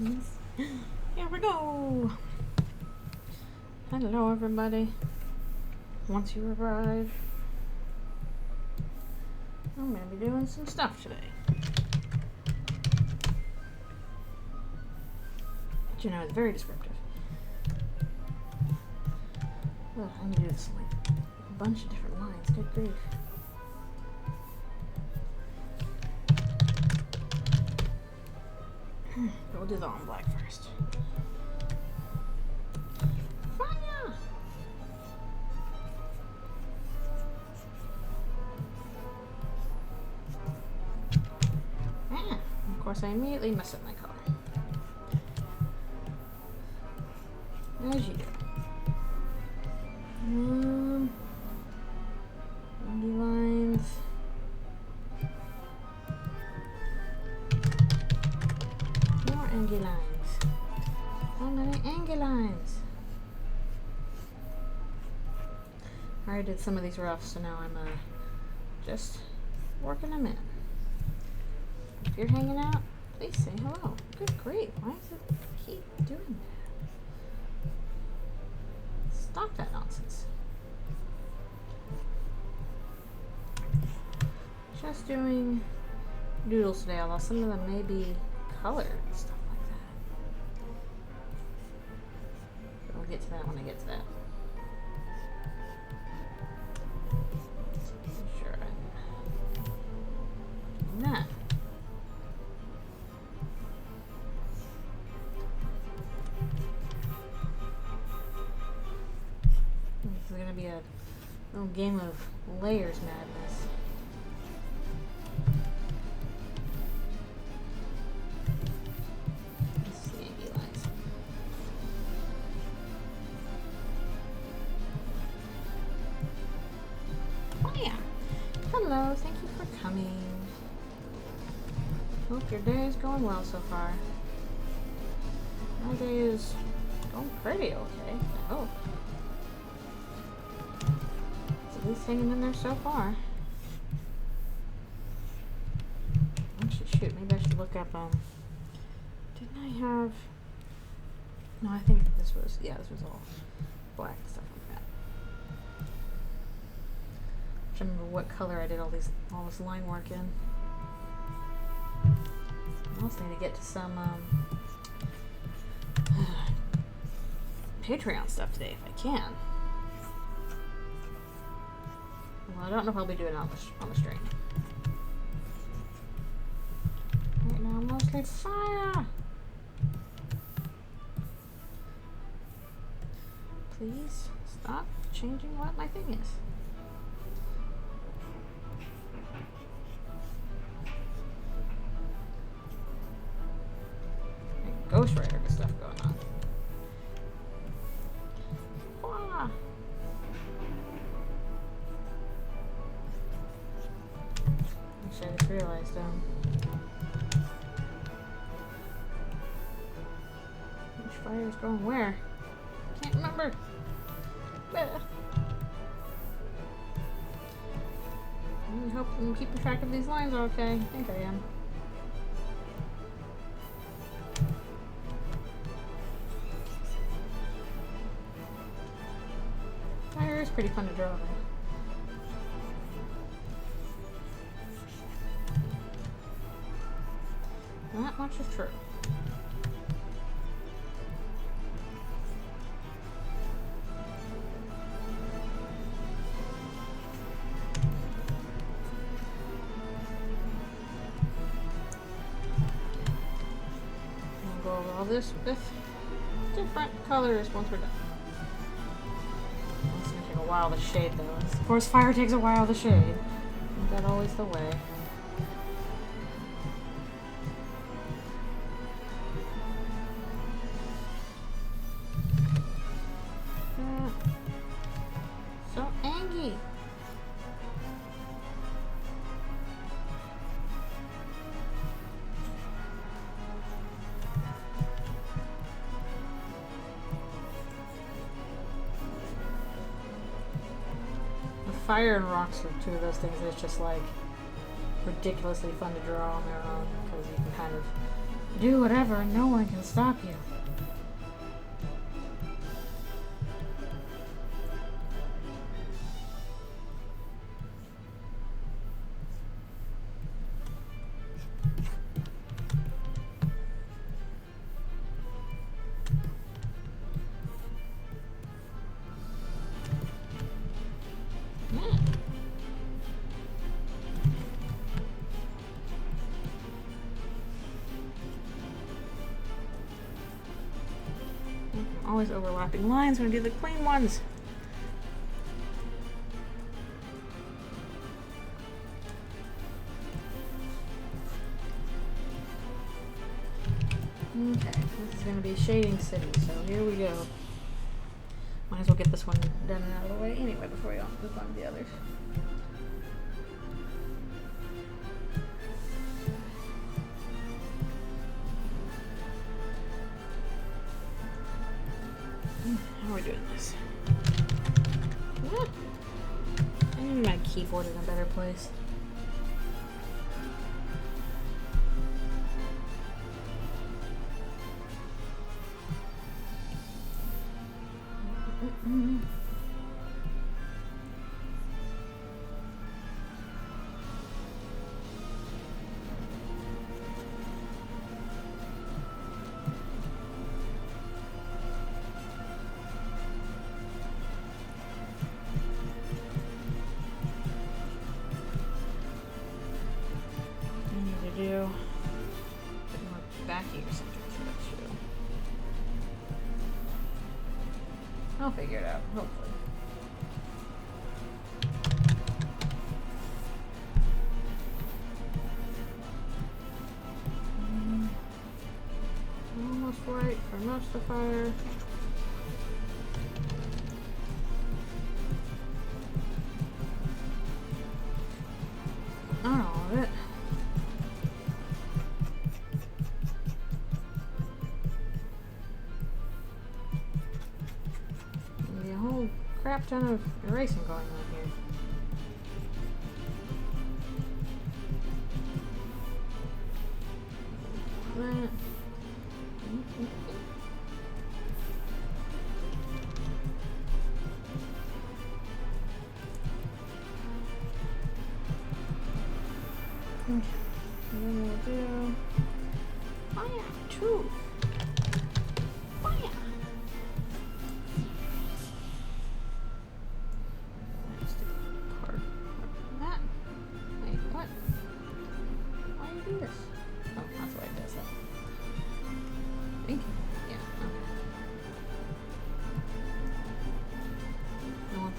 Yes. Here we go. Hello, everybody. Once you arrive, I'm going to be doing some stuff today. But you know, it's very descriptive. Ugh, I'm going to do this in like a bunch of different lines. Good grief. But we'll do the all in black first. Fire! Ah, of course, I immediately mess up my color. As you do. Andy lines. More angle lines. How many angle lines? I already did some of these roughs, so now I'm just working them in. If you're hanging out, please say hello. Good grief, why does it keep doing that? Stop that nonsense. Just doing doodles today, although some of them may be colored and stuff like that. But we'll get to that when I get to that. Sure. And that. This is going to be a little game of layers madness. Hello, thank you for coming. Hope your day is going well so far. My day is going pretty okay, I hope. It's at least hanging in there so far. Actually, shoot, maybe I should look up, didn't I have... No, I think this was, yeah, this was all black stuff like that. I remember what color I did all this line work in. I also need to get to some Patreon stuff today if I can. Well, I don't know if I'll be doing it on the stream. Right now, mostly fire. Please stop changing what my thing is. Ghost Rider stuff going on. Wah. Actually, I just realized, which fire is going where? Can't remember. I hope I'm keeping track of these lines okay. I think I am. It's pretty fun to draw though. That much is true. We'll go over all this with different colors once we're done. A while to shade though. Of course, fire takes a while to shade. Isn't that always the way? So angry. Fire and rocks are two of those things that's just like ridiculously fun to draw on their own because you can kind of Do whatever and no one can stop you. Always overlapping lines when we do the clean ones. Okay, this is going to be Shading City, so here we go. Might as well get this one done and out of the way anyway before we move on to the others. How are we doing this? I need my keyboard in a better place. I'll figure it out, hopefully. Almost right for most of the fire. Not all of it. Crap ton of erasing going on here. That. And then we'll do fire two. Fire.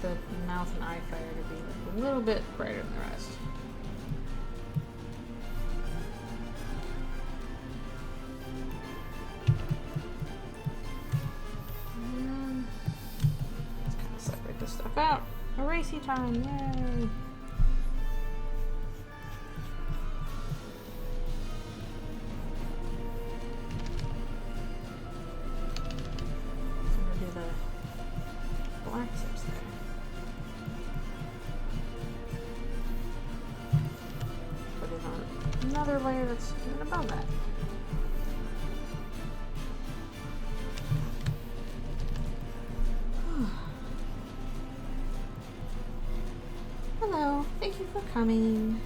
The mouth and eye fire to be a little bit brighter than the rest. And let's kind of separate this stuff out. Erasing time, yay! So we'll do the black tips there. Another layer that's even above that. Hello, thank you for coming.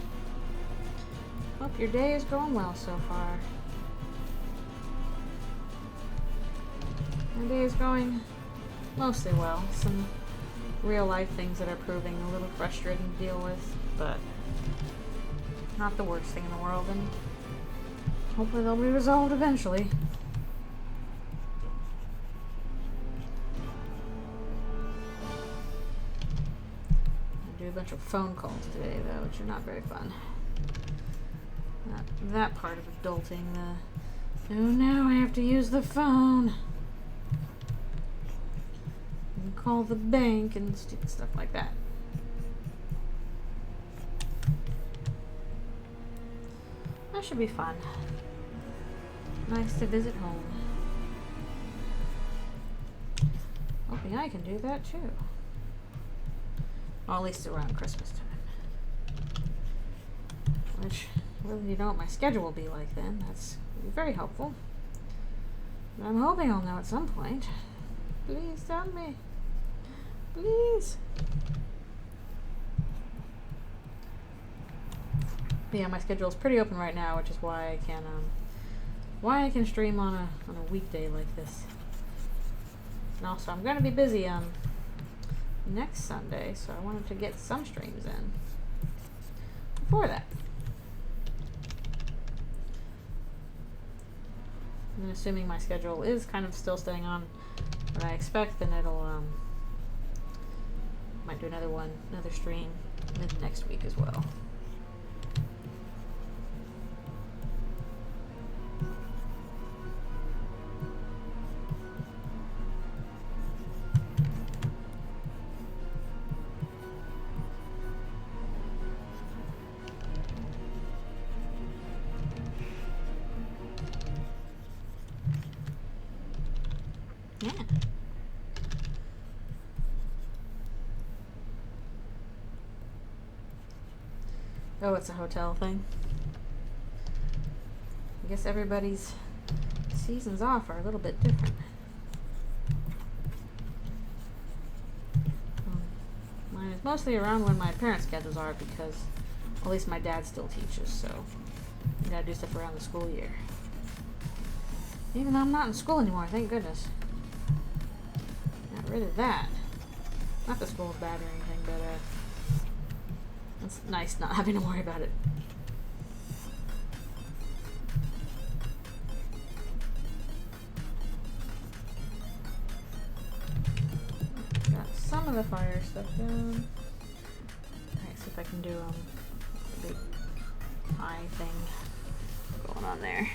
Hope your day is going well so far. My day is going mostly well. Some real life things that are proving a little frustrating to deal with, but not the worst thing in the world, and hopefully they'll be resolved eventually. I do a bunch of phone calls today, though, which are not very fun. Not that part of adulting, oh no, I have to use the phone. And call the bank and stupid stuff like that. That should be fun. Nice to visit home. Hoping I can do that too. Well, at least around Christmas time. Which really need to know what my schedule will be like then. That's very helpful. But I'm hoping I'll know at some point. Please tell me. Please. But yeah, my schedule is pretty open right now, which is why I can stream on a weekday like this. And also, I'm gonna be busy next Sunday, so I wanted to get some streams in before that. And assuming my schedule is kind of still staying on what I expect, then it'll might do another stream mid next week as well. Yeah. Oh, it's a hotel thing. I guess everybody's seasons off are a little bit different. Mine is mostly around when my parents' schedules are, because at least my dad still teaches, so I gotta do stuff around the school year. Even though I'm not in school anymore, thank goodness. Got rid of that. Not that school's bad or anything, but it's nice not having to worry about it. Got some of the fire stuff done. Alright, see if I can do the big eye thing going on there.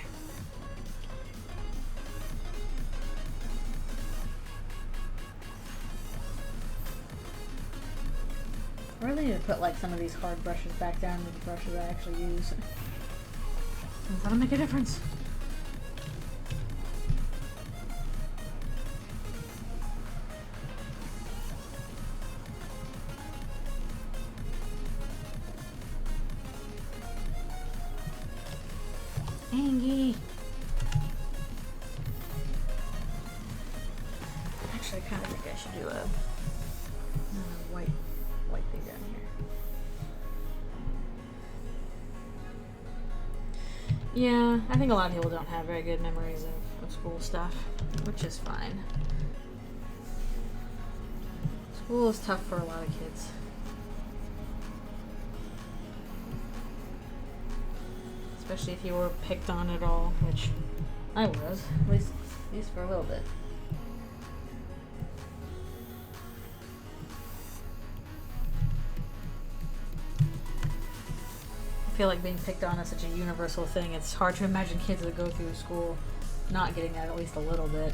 I really need to put like some of these hard brushes back down to the brushes I actually use. That'll make a difference. Angie. Actually, I kind of think I should do a white thing down here. Yeah, I think a lot of people don't have very good memories of school stuff, which is fine. School is tough for a lot of kids. Especially if you were picked on at all, which I was, at least for a little bit. I feel like being picked on is such a universal thing. It's hard to imagine kids that go through school not getting that at least a little bit.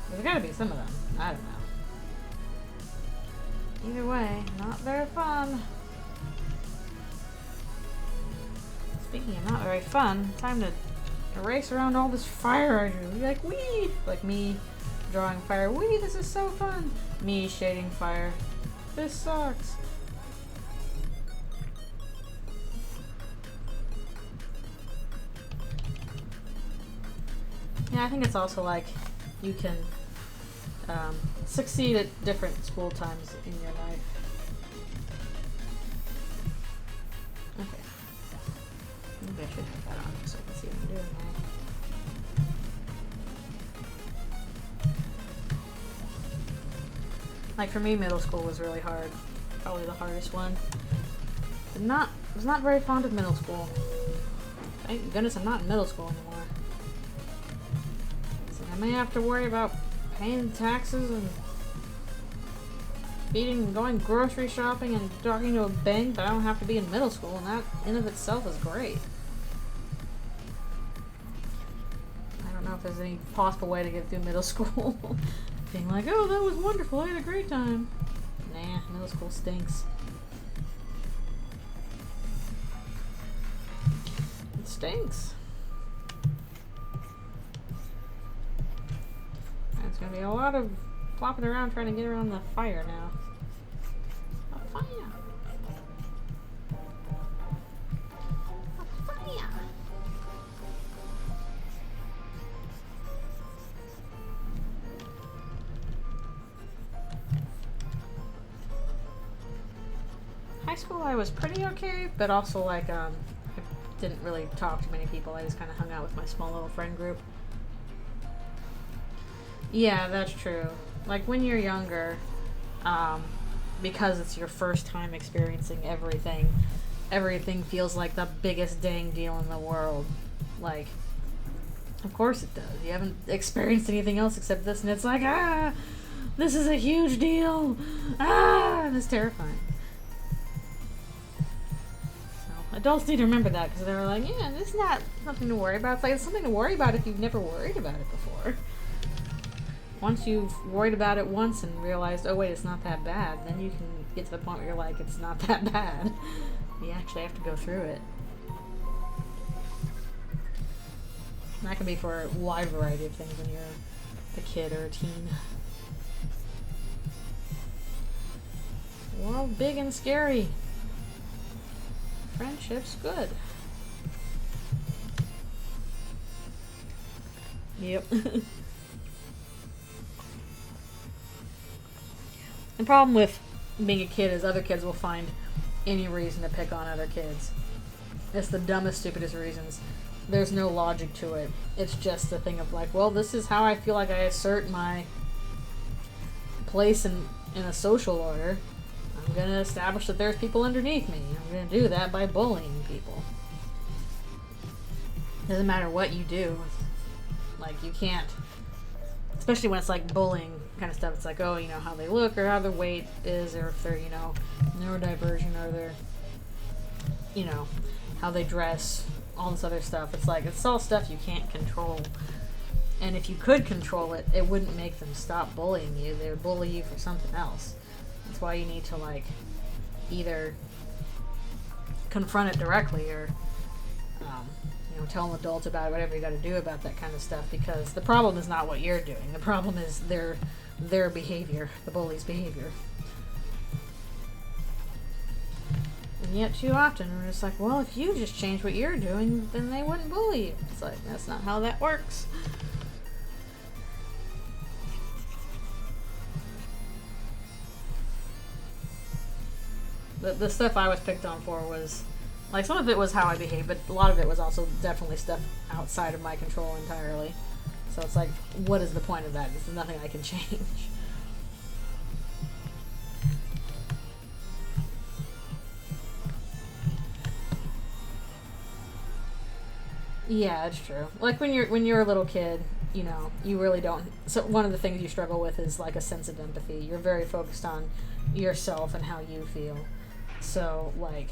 There's gotta be some of them. I don't know. Either way, not very fun. Speaking of not very fun, time to erase around all this fire I drew. You're like, wee! Like me drawing fire. Wee, this is so fun! Me shading fire. This sucks. Yeah, I think it's also like you can succeed at different school times in your life. Okay. Maybe I should put that on so I can see what I'm doing now. Like for me, middle school was really hard. Probably the hardest one. I was not very fond of middle school. Thank goodness I'm not in middle school anymore. I may have to worry about paying taxes and going grocery shopping and talking to a bank, but I don't have to be in middle school, and that in of itself is great. I don't know if there's any possible way to get through middle school. Being like, oh, that was wonderful, I had a great time. Nah, middle school stinks. It stinks. There's gonna be a lot of flopping around trying to get around the fire now. A fire! A school I was pretty okay, but also like I didn't really talk to many people. I just kind of hung out with my small little friend group. Yeah, that's true. Like when you're younger, because it's your first time experiencing everything feels like the biggest dang deal in the world. Like, of course it does. You haven't experienced anything else except this, and it's like, this is a huge deal. And it's terrifying. So adults need to remember that, because they're like, yeah, it's not something to worry about. It's like, it's something to worry about if you've never worried about it before. Once you've worried about it once and realized, oh wait, it's not that bad, then you can get to the point where you're like, it's not that bad. You actually have to go through it. And that can be for a wide variety of things when you're a kid or a teen. World big and scary. Friendship's good. Yep. The problem with being a kid is other kids will find any reason to pick on other kids. It's the dumbest, stupidest reasons. There's no logic to it. It's just a thing of like, well, this is how I feel like I assert my place in a social order. I'm going to establish that there's people underneath me. I'm going to do that by bullying people. Doesn't matter what you do. Like, you can't, especially when it's like bullying kind of stuff. It's like, oh, you know, how they look or how their weight is, or if they're, you know, neurodivergent, or they're, you know, how they dress, all this other stuff. It's like, it's all stuff you can't control. And if you could control it, it wouldn't make them stop bullying you. They would bully you for something else. That's why you need to, like, either confront it directly or, you know, tell an adult about it, whatever you got to do about that kind of stuff, because the problem is not what you're doing. The problem is their behavior, the bully's behavior. And yet too often we're just like, well, if you just change what you're doing, then they wouldn't bully you. It's like, that's not how that works. The stuff I was picked on for was, like, some of it was how I behaved, but a lot of it was also definitely stuff outside of my control entirely. So it's like, what is the point of that? There's nothing I can change. Yeah, it's true. Like when you're a little kid, you know, you really don't. So one of the things you struggle with is like a sense of empathy. You're very focused on yourself and how you feel. So like,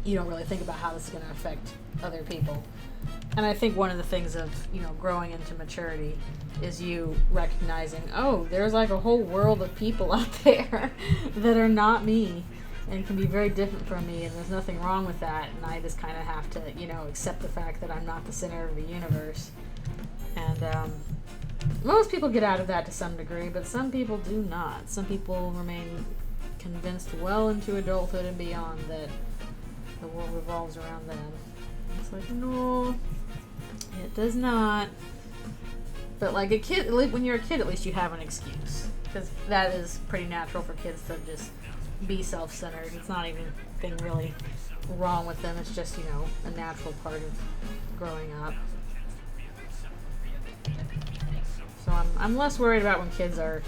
you don't really think about how this is going to affect other people. And I think one of the things of, you know, growing into maturity is you recognizing, oh, there's like a whole world of people out there that are not me and can be very different from me, and there's nothing wrong with that, and I just kind of have to, you know, accept the fact that I'm not the center of the universe. And most people get out of that to some degree, but some people do not. Some people remain convinced well into adulthood and beyond that the world revolves around them. It's like, no, it does not. But like a kid, when you're a kid, at least you have an excuse, because that is pretty natural for kids to just be self-centered. It's not even anything really wrong with them. It's just, you know, a natural part of growing up. So I'm less worried about when kids are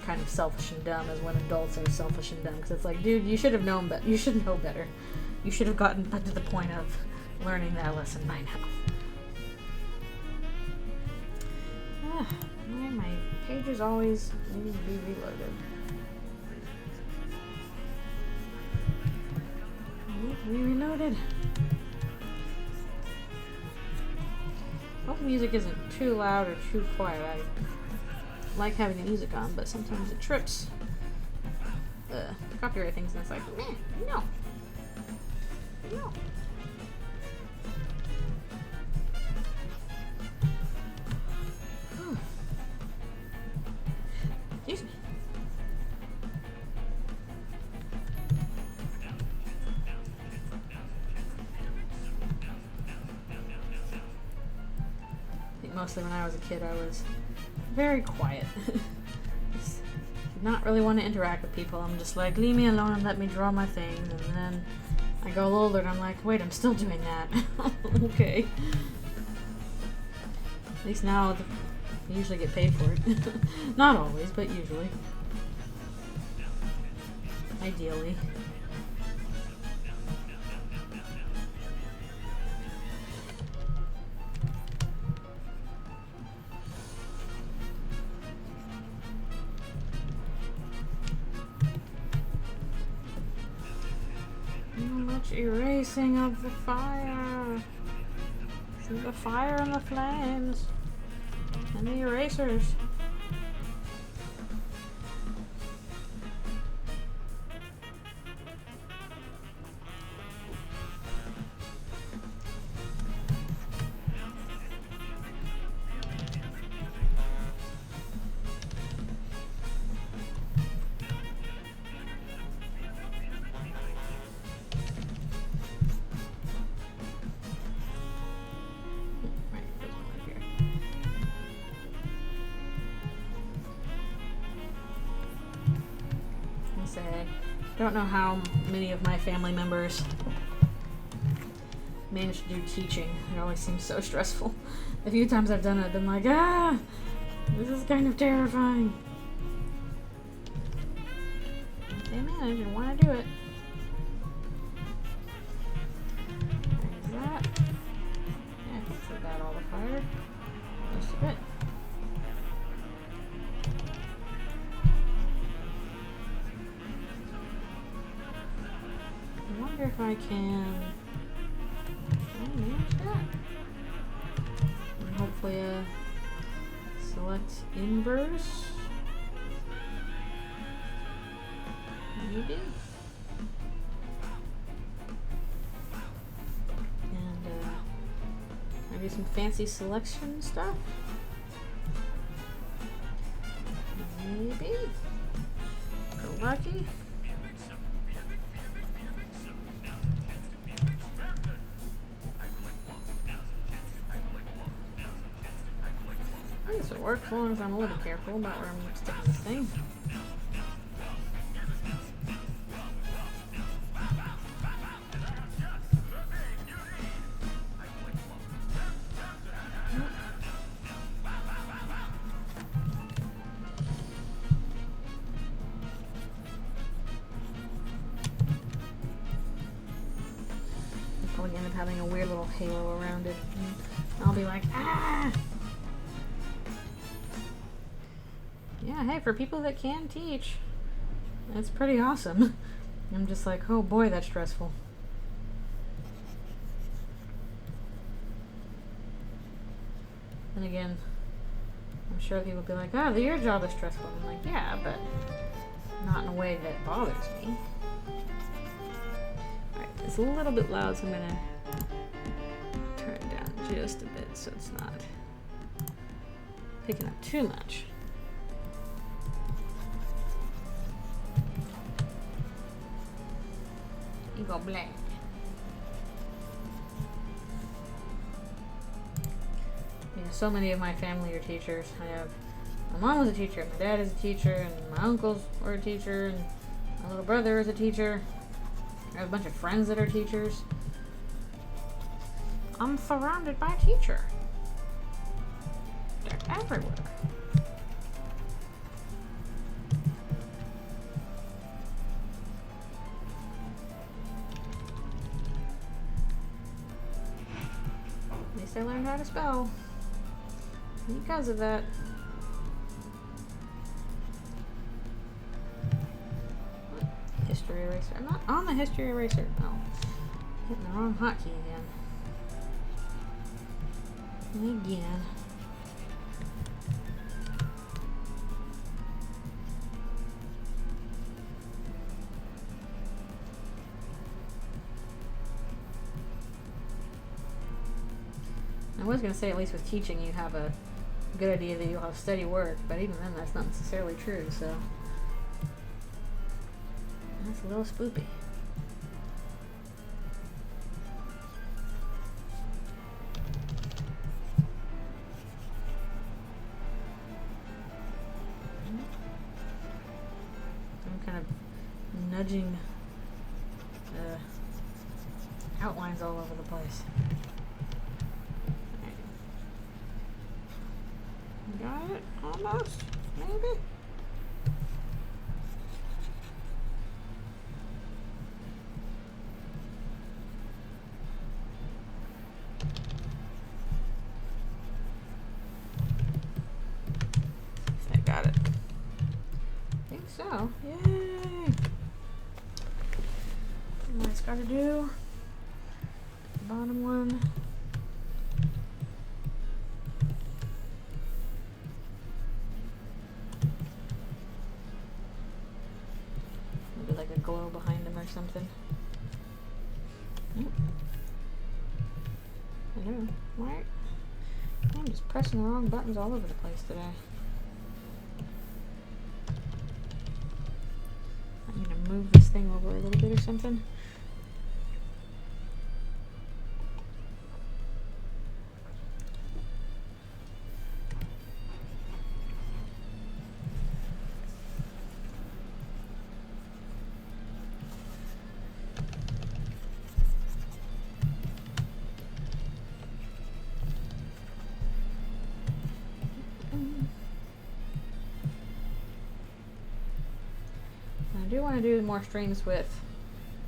kind of selfish and dumb as when adults are selfish and dumb, because it's like, dude, you should have known better. You should know better. You should have gotten to the point of learning that lesson by now. My page is always needing to be reloaded. We reloaded. Hope the music isn't too loud or too quiet. I like having the music on, but sometimes it trips the copyright things, and it's like, no. Excuse me. I think mostly when I was a kid, I was very quiet. Just not really want to interact with people. I'm just like, leave me alone and let me draw my things. And then I go a little older and I'm like, wait, I'm still doing that. Okay. At least now I usually get paid for it. Not always, but usually. Ideally. Much erasing of the fire. See the fire and the flames. And the erasers. I don't know how many of my family members manage to do teaching. It always seems so stressful. The few times I've done it, I've been like, this is kind of terrifying. But they manage and want to do it. There's that. Yeah, I think we got all the fire. Most of it. I wonder if I can manage that. And hopefully select inverse. Maybe. And maybe some fancy selection stuff. Maybe. Go lucky. This will work as long as I'm a little careful about where I'm sticking this thing. I'll probably end up having a weird little halo around it. And I'll be like, ah! Yeah, hey, for people that can teach, that's pretty awesome. I'm just like, oh boy, that's stressful. And again, I'm sure people will be like, oh, your job is stressful. I'm like, yeah, but not in a way that bothers me. Alright, it's a little bit loud, so I'm going to turn it down just a bit so it's not picking up too much. You go black. Yeah, so many of my family are teachers. I have my mom was a teacher, my dad is a teacher, and my uncles were a teacher, and my little brother is a teacher. I have a bunch of friends that are teachers. I'm surrounded by teachers. They're everywhere. I learned how to spell because of that. History eraser. I'm not on the history eraser. No. Hitting the wrong hotkey again. I was going to say, at least with teaching, you have a good idea that you'll have steady work, but even then, that's not necessarily true, so that's a little spoopy. smudging outlines all over the place. Got it? Almost? Maybe? I got it. I think so. Yay! What it's got to do, the bottom one. Maybe like a glow behind him or something. I know, right? I'm just pressing the wrong buttons all over the place today. I'm gonna move this thing over a little bit or something. I do want to do more streams with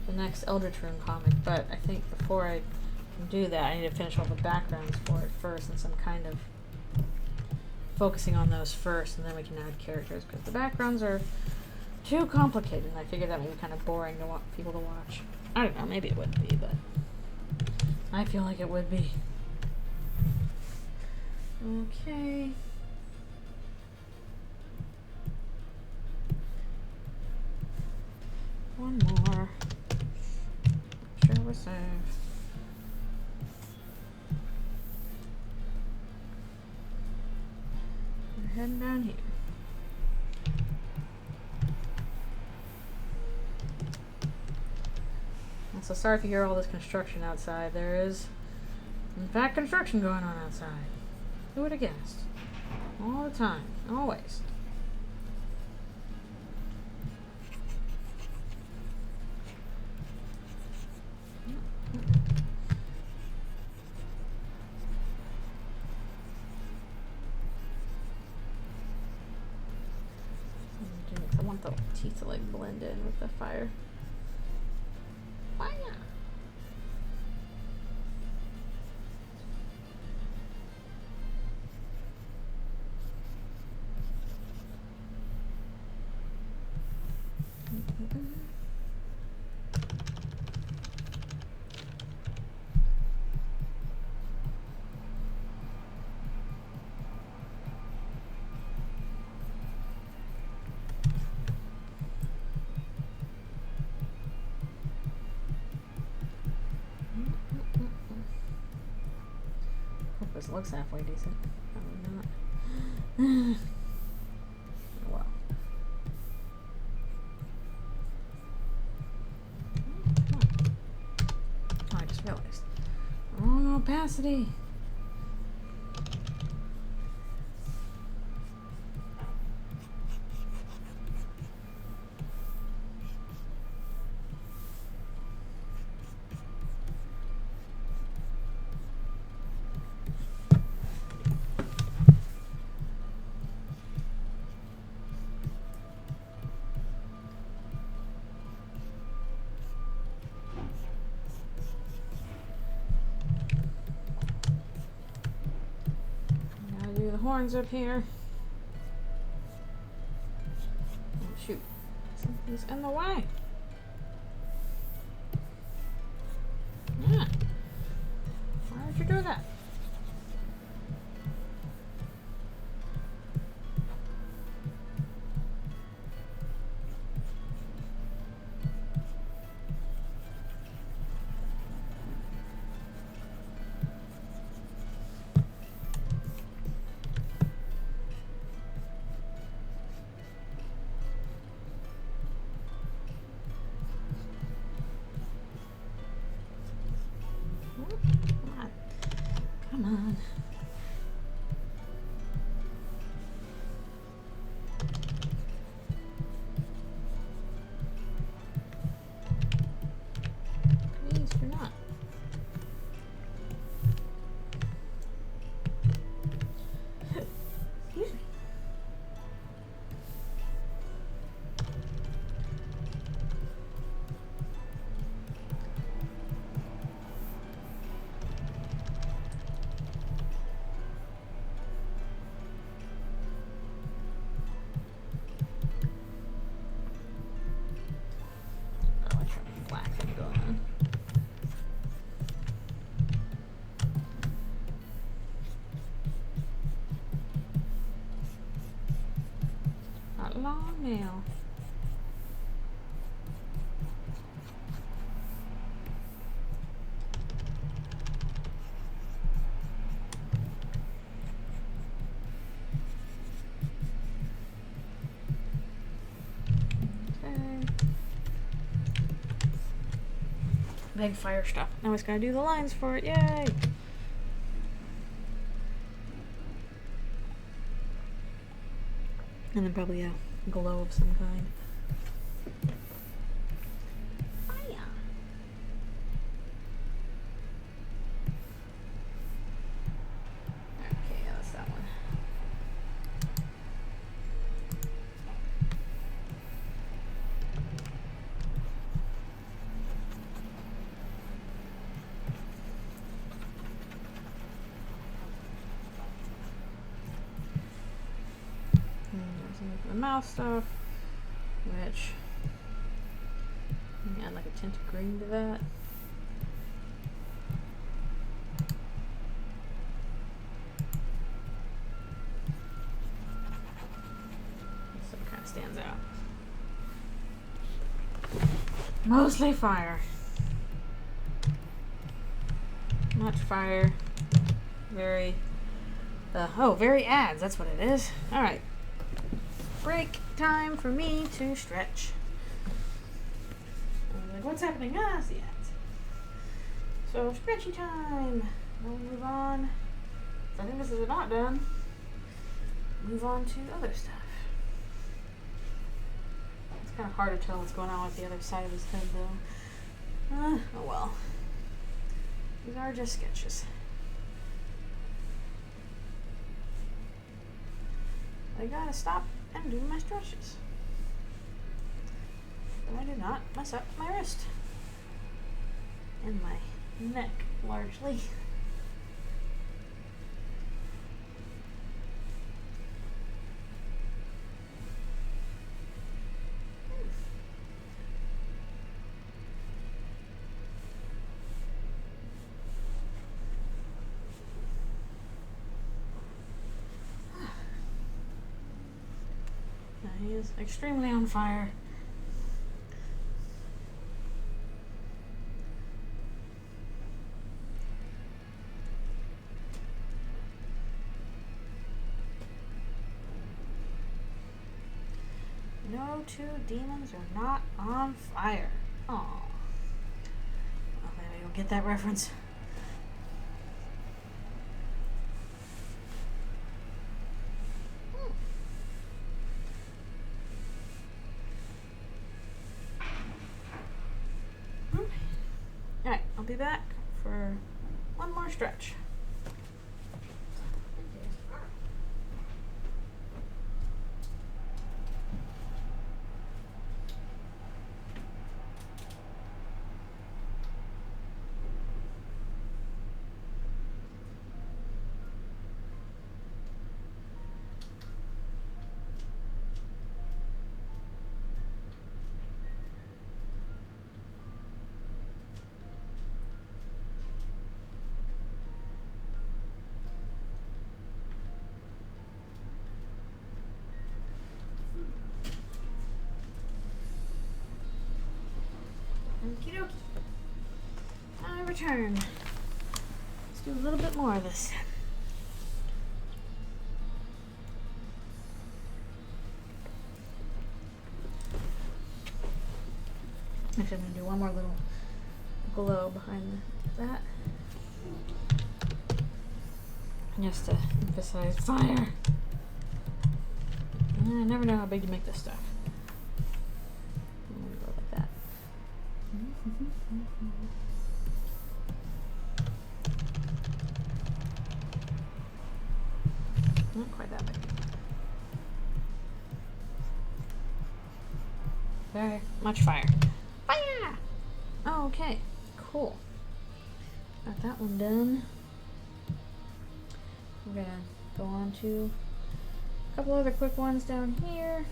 the next Deltarune comic, but I think before I can do that, I need to finish all the backgrounds for it first and some kind of focusing on those first, and then we can add characters, because the backgrounds are too complicated, and I figured that may be kind of boring to want people to watch. I don't know, maybe it wouldn't be, but I feel like it would be. Okay. One more. Make sure we're safe. We're heading down here. And so sorry if you hear all this construction outside. There is, in fact, construction going on outside. Who would have guessed? All the time. Always. I want the teeth to like blend in with the fire. Fire! Hope this looks halfway decent. Probably not. Wow. Oh, I just realized. Wrong opacity. Do the horns up here. Oh, shoot. Something's in the way. Yeah. Why would you do that? Come on. big fire stuff. Now it's gonna do the lines for it. Yay! And then probably a glow of some kind. Fire! Okay, that's that one. The mouth stuff, which add like a tint of green to that. So it kind of stands out. Mostly fire. Much fire. Very, very ads. That's what it is. All right. Break time for me to stretch. I was like, what's happening? Ah, it's the ads. So, stretchy time. We'll move on. I think this is not done. Move on to other stuff. It's kind of hard to tell what's going on with the other side of his head, though. Oh well. These are just sketches. I gotta stop and do my stretches, so I do not mess up my wrist and my neck largely. He is extremely on fire. No two demons are not on fire. Aww. Well, maybe you'll get that reference. Alright, I'll be back for one more stretch. Okie dokie. I return. Let's do a little bit more of this. Actually, I'm going to do one more little glow behind that. Just to emphasize fire. I never know how big to make this stuff. I'm going to go like that. Not quite that big. Very much fire. Fire! Oh, okay. Cool. Got that one done. We're gonna go on to a couple other quick ones down here.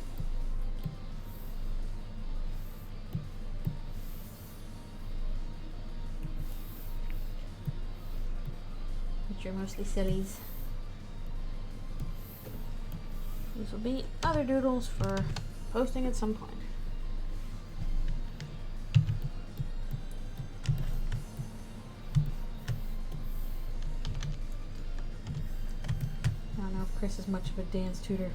Which are mostly sillies. These will be other doodles for posting at some point. I don't know if Chris is much of a dance tutor.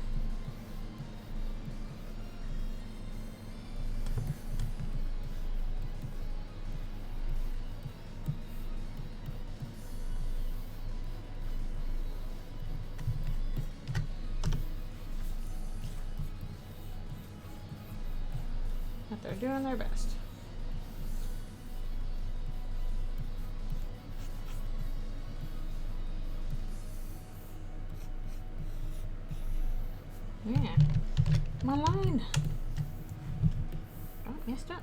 But they're doing their best. Yeah. My line. Oh, messed up.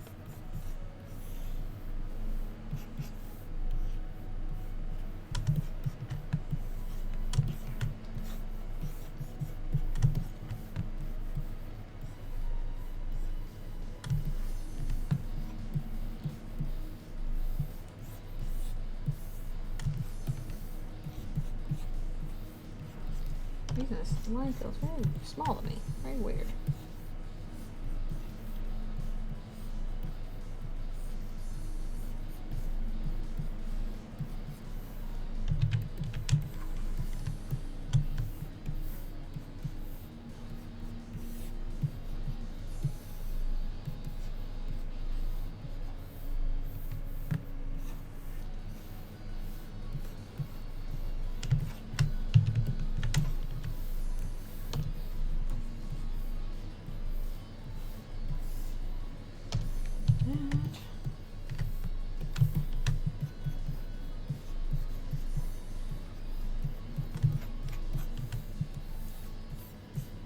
The line feels very small to me. Very weird.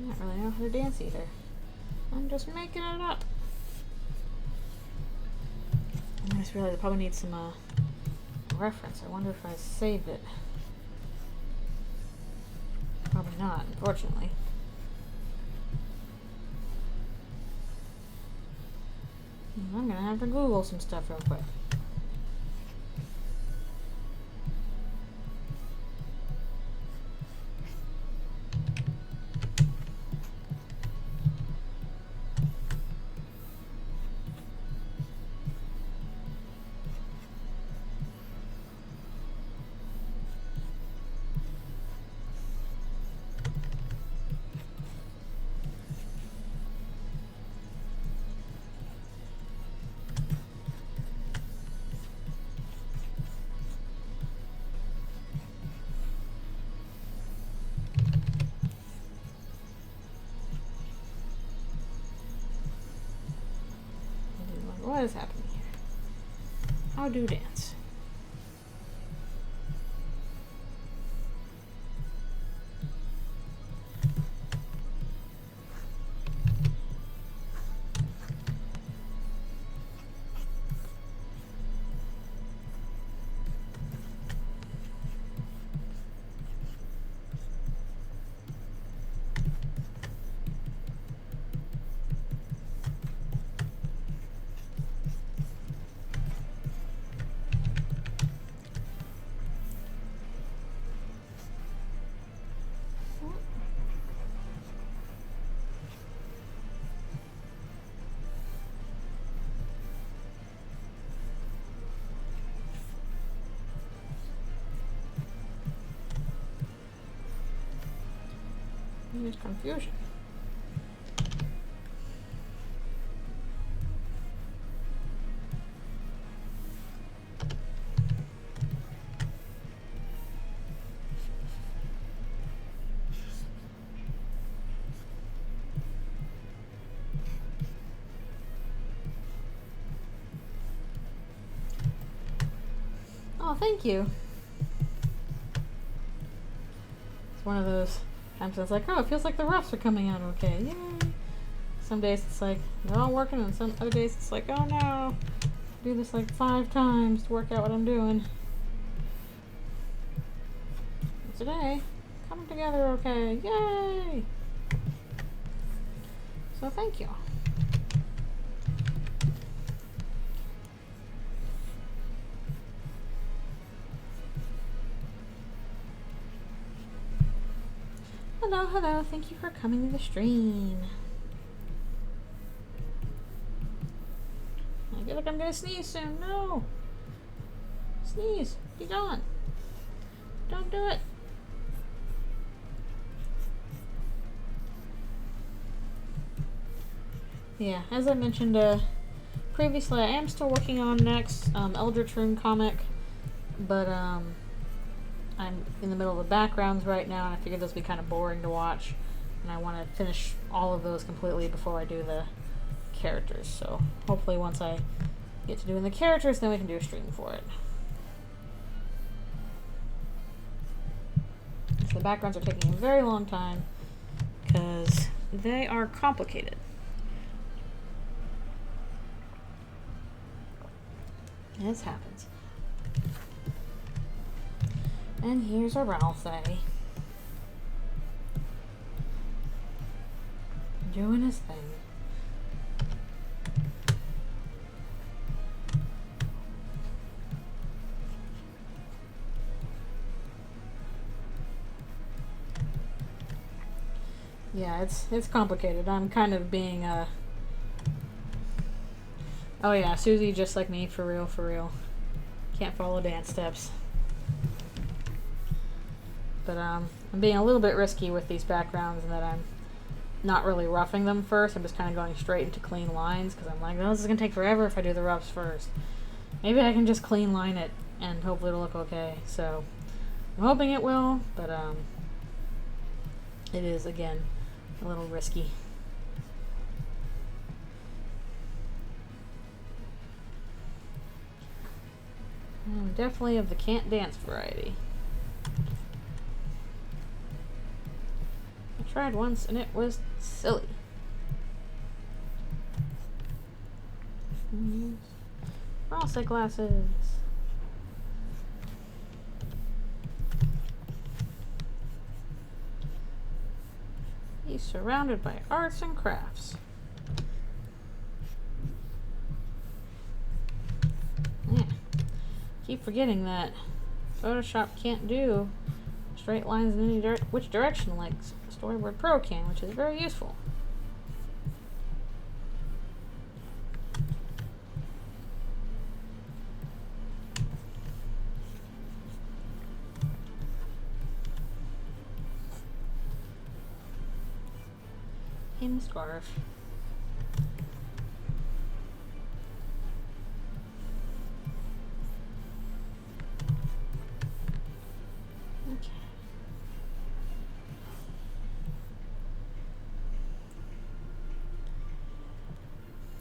I don't really know how to dance either. I'm just making it up. I just realized I probably need some reference. I wonder if I saved it. Probably not, unfortunately. I'm gonna have to Google some stuff real quick. What is happening here? How do dance? There's confusion. Oh, thank you. It's one of those times it's like, oh, it feels like the roughs are coming out okay. Yay. Some days it's like they're all working, and some other days it's like, oh no, do this like 5 times to work out what I'm doing. But today, coming together okay. Yay! So thank you. Hello, hello. Thank you for coming to the stream. I feel like I'm gonna sneeze soon. No! Sneeze. Be gone. Don't do it. Yeah, as I mentioned previously, I am still working on next Deltarune comic, but I'm in the middle of the backgrounds right now, and I figured those would be kind of boring to watch, and I want to finish all of those completely before I do the characters, so hopefully once I get to doing the characters, then we can do a stream for it. So the backgrounds are taking a very long time because they are complicated. This happens. And here's our Ralphie. Doing his thing. Yeah, it's complicated. I'm kind of being oh yeah, Susie just like me, for real, for real. Can't follow dance steps. But I'm being a little bit risky with these backgrounds in that I'm not really roughing them first. I'm just kind of going straight into clean lines because I'm like, oh, this is going to take forever if I do the roughs first. Maybe I can just clean line it and hopefully it'll look okay. So I'm hoping it will, but it is, again, a little risky. I'm definitely of the can't dance variety. I tried once and it was silly. Frosted glasses. He's surrounded by arts and crafts. Yeah. Keep forgetting that Photoshop can't do straight lines in any which direction like Storyboard Pro can, which is very useful. In the scarf. Okay.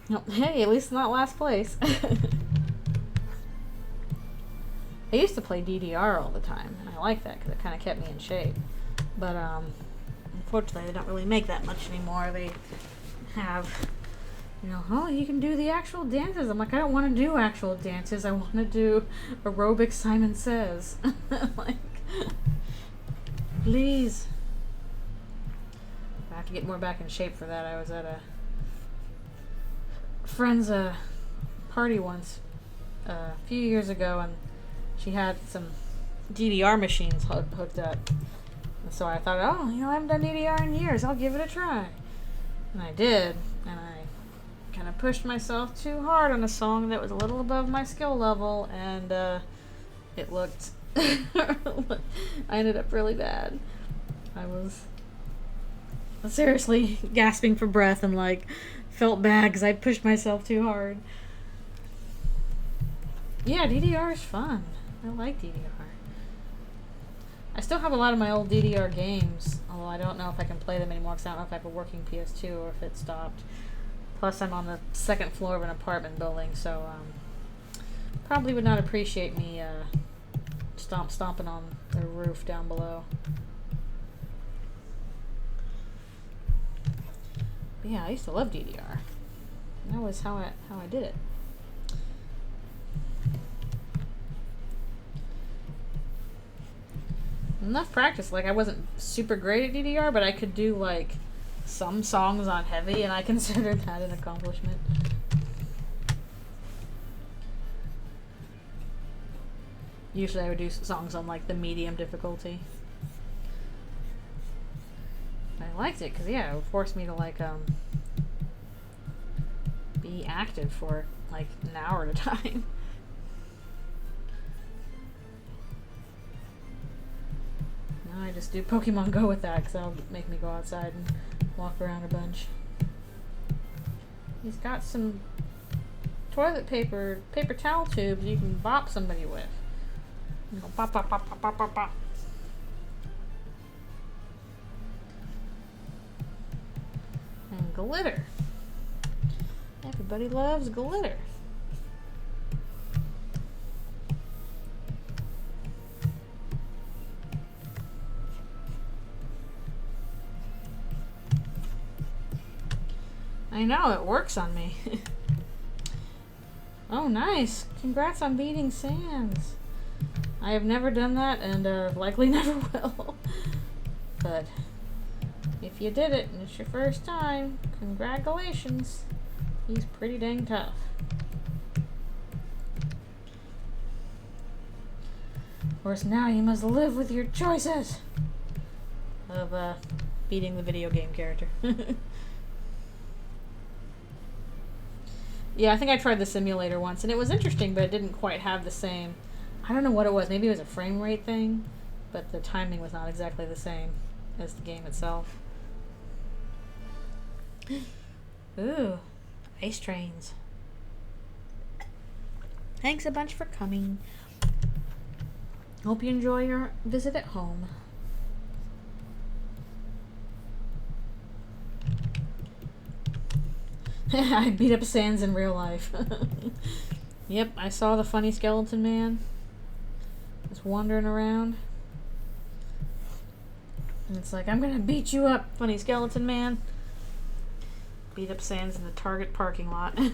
Nope. Hey, at least not last place. I used to play DDR all the time, and I like that because it kind of kept me in shape. But unfortunately, they don't really make that much anymore. They have, you know, oh, you can do the actual dances. I'm like, I don't want to do actual dances. I want to do aerobic Simon Says. Like, please. I have to get more back in shape for that. I was at a friend's party once a few years ago, and she had some DDR machines hooked up. And so I thought, oh, you know, I haven't done DDR in years. I'll give it a try. And I did. And I kind of pushed myself too hard on a song that was a little above my skill level. And it looked... I ended up really bad. I was seriously gasping for breath and, like, felt bad because I pushed myself too hard. Yeah, DDR is fun. I like DDR. I still have a lot of my old DDR games, although I don't know if I can play them anymore because I don't know if I have a working PS2 or if it stopped. Plus, I'm on the second floor of an apartment building, so probably would not appreciate me stomping on the roof down below. But yeah, I used to love DDR. That was how I did it. Enough practice. Like, I wasn't super great at DDR, but I could do, like, some songs on heavy, and I considered that an accomplishment. Usually I would do songs on, like, the medium difficulty. I liked it, because, yeah, it would force me to, like, be active for, like, an hour at a time. Now I just do Pokemon Go with that, because that'll make me go outside and walk around a bunch. He's got some toilet paper towel tubes you can bop somebody with. You know, bop, bop, bop, bop, bop, bop, bop. And glitter. Everybody loves glitter. I know, it works on me. Oh, nice. Congrats on beating Sans. I have never done that and likely never will. But if you did it and it's your first time, congratulations. He's pretty dang tough. Of course, now you must live with your choices of beating the video game character. Yeah, I think I tried the simulator once, and it was interesting, but it didn't quite have the same... I don't know what it was. Maybe it was a frame rate thing, but the timing was not exactly the same as the game itself. Ooh, ice trains. Thanks a bunch for coming. Hope you enjoy your visit at home. I beat up Sans in real life. Yep, I saw the funny skeleton man. Just wandering around. And it's like, I'm gonna beat you up, funny skeleton man. Beat up Sans in the Target parking lot. He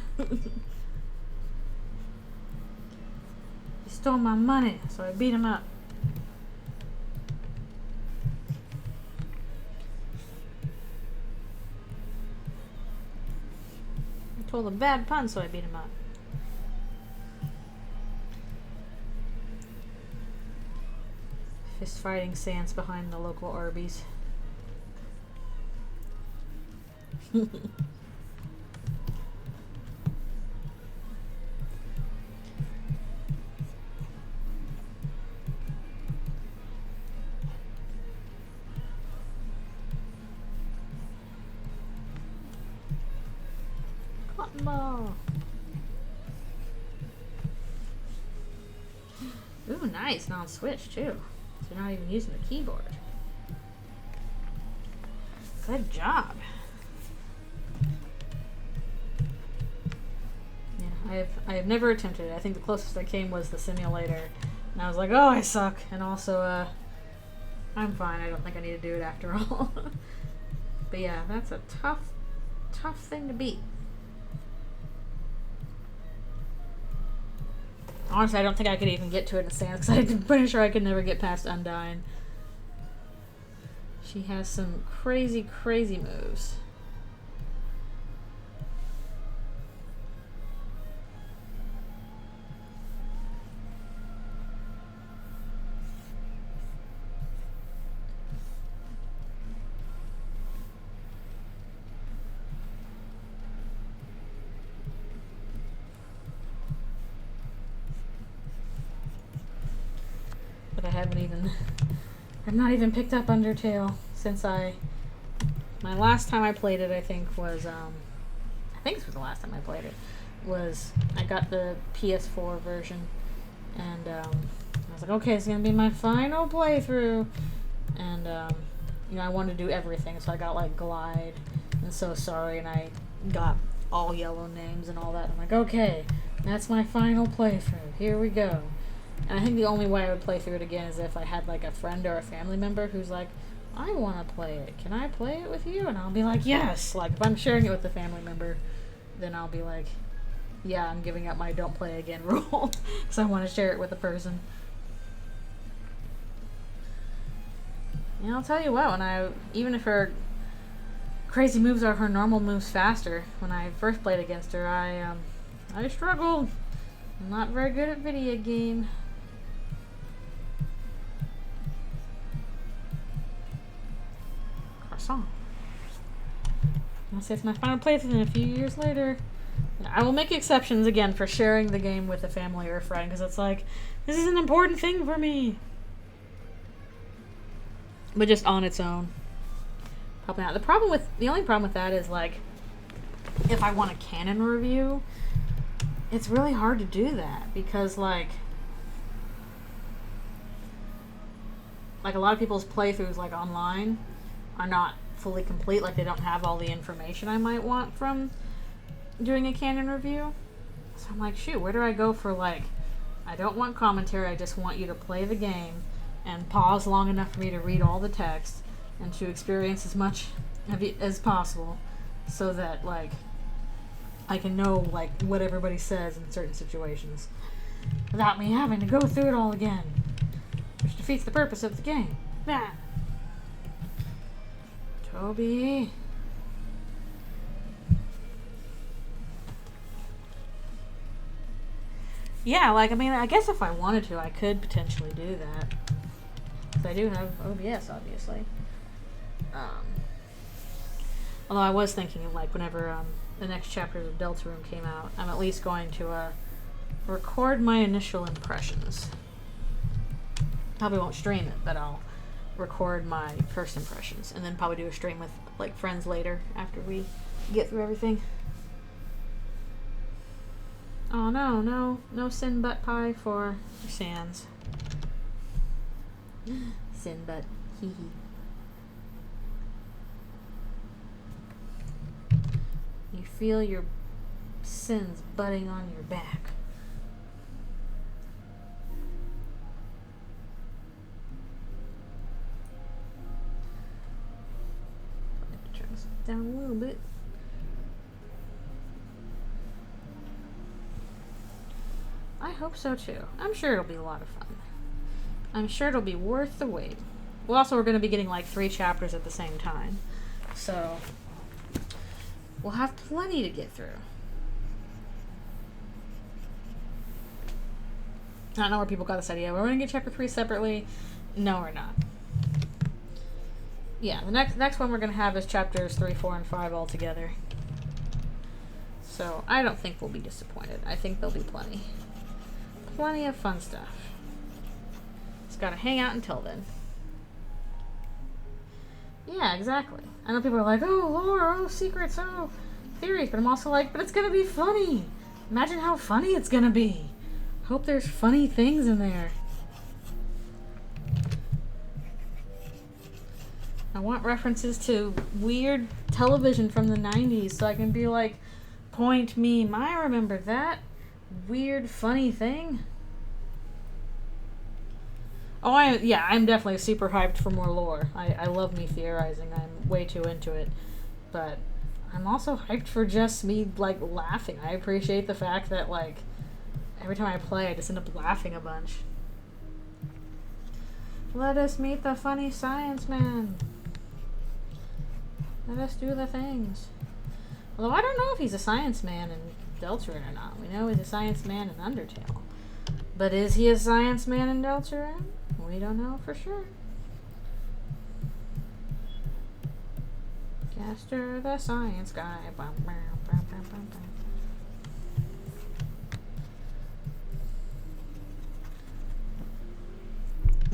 stole my money, so I beat him up. I told a bad pun, so I beat him up. Fist fighting Sans behind the local Arby's. Cotton ball. Ooh, nice. Now on Switch too. So you're not even using the keyboard. Good job. Yeah, I have never attempted it. I think the closest I came was the simulator, and I was like, oh, I suck. And also, I'm fine. I don't think I need to do it after all. But yeah, that's a tough thing to beat. Honestly, I don't think I could even get to it in Sans because I'm pretty sure I could never get past Undyne. She has some crazy moves. But I've not even picked up Undertale since my last time I played it, I think was, I think this was the last time I played it, was I got the PS4 version, and I was like, okay, it's gonna be my final playthrough, and you know, I wanted to do everything, so I got like Glide and So Sorry, and I got all yellow names and all that. I'm like, okay, that's my final playthrough, here we go. And I think the only way I would play through it again is if I had like a friend or a family member who's like, I want to play it. Can I play it with you? And I'll be like, yes. Like if I'm sharing it with a family member, then I'll be like, yeah, I'm giving up my don't play again rule because I want to share it with a person. And I'll tell you what, even if her crazy moves are her normal moves faster, when I first played against her, I struggled. I'm not very good at video game. Croissant. I'll say it's my final playthrough, and a few years later, I will make exceptions again for sharing the game with a family or a friend, because it's like, this is an important thing for me. But just on its own. Probably not. The only problem with that is, like, if I want a canon review, it's really hard to do that, because, like a lot of people's playthroughs, like, online, are not fully complete. Like, they don't have all the information I might want from doing a canon review. So I'm like, shoot, where do I go for, like, I don't want commentary, I just want you to play the game and pause long enough for me to read all the text and to experience as much as possible so that, like, I can know, like, what everybody says in certain situations without me having to go through it all again, which defeats the purpose of the game. Nah. Toby. Yeah, like, I mean, I guess if I wanted to, I could potentially do that. Because I do have OBS, obviously. Although I was thinking of, like, whenever the next chapters of Deltarune came out, I'm at least going to record my initial impressions. Probably won't stream it, but I'll record my first impressions. And then probably do a stream with, like, friends later after we get through everything. Oh no sin butt pie for Sans. Sin butt, hee hee. You feel your sins butting on your back. I have to turn this down a little bit. I hope so too. I'm sure it'll be a lot of fun. I'm sure it'll be worth the wait. Well, also we're going to be getting like 3 chapters at the same time. So we'll have plenty to get through. I don't know where people got this idea. We're going to get chapter 3 separately. No, we're not. Yeah, the next one we're going to have is chapters 3, 4, and 5 all together. So I don't think we'll be disappointed. I think there'll be plenty. Plenty of fun stuff. Just gotta hang out until then. Yeah, exactly. I know people are like, oh, lore, oh, secrets, oh, theories, but I'm also like, but it's gonna be funny. Imagine how funny it's gonna be. Hope there's funny things in there. I want references to weird television from the 90s so I can be like, point meme, I remember that weird funny thing. Oh, I'm definitely super hyped for more lore. I love me theorizing. I'm way too into it. But I'm also hyped for just me, like, laughing. I appreciate the fact that, like, every time I play, I just end up laughing a bunch. Let us meet the funny science man. Let us do the things. Although I don't know if he's a science man in Deltarune or not. We know he's a science man in Undertale. But is he a science man in Deltarune? We don't know for sure. Caster the science guy. Bum, bum, bum, bum, bum, bum.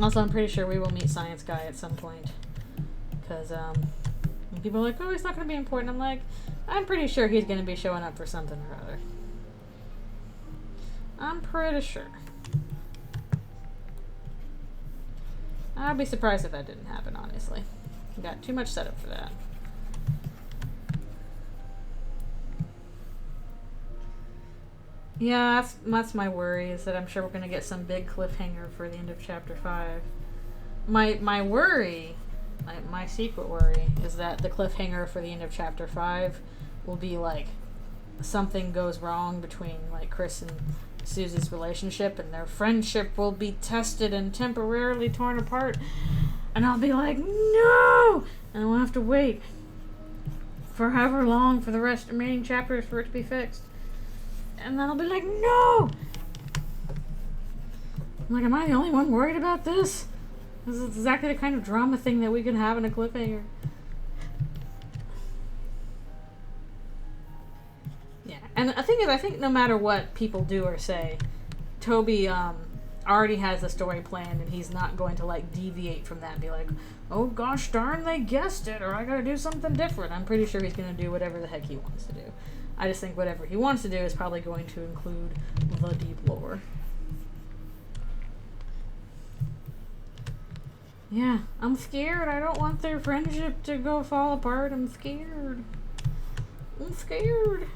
Also, I'm pretty sure we will meet Science Guy at some point. Because, when people are like, oh, he's not going to be important. I'm like, I'm pretty sure he's going to be showing up for something or other. I'm pretty sure. I'd be surprised if that didn't happen, honestly. We got too much setup for that. Yeah, that's my worry, is that I'm sure we're going to get some big cliffhanger for the end of chapter 5. My worry, my secret worry, is that the cliffhanger for the end of chapter 5 will be like something goes wrong between like Chris and Susie's relationship, and their friendship will be tested and temporarily torn apart, and I'll be like, no, and we'll have to wait for however long for the remaining chapters for it to be fixed, and then I'll be like, no. I'm like, am I the only one worried about this? This is exactly the kind of drama thing that we can have in a cliffhanger. Yeah, and the thing is, I think no matter what people do or say, Toby already has the story planned, and he's not going to like deviate from that and be like, oh gosh darn, they guessed it, or I gotta do something different. I'm pretty sure he's gonna do whatever the heck he wants to do. I just think whatever he wants to do is probably going to include the deep lore. Yeah, I'm scared. I don't want their friendship to go fall apart. I'm scared. I'm scared.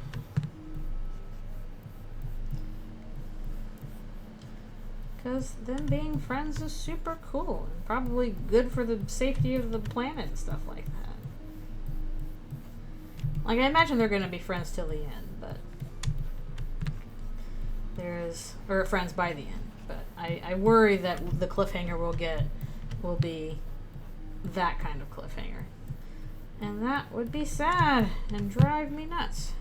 because them being friends is super cool and probably good for the safety of the planet and stuff like that. Like, I imagine they're going to be friends till the end, but or friends by the end, but I worry that the cliffhanger we'll get will be that kind of cliffhanger. And that would be sad and drive me nuts.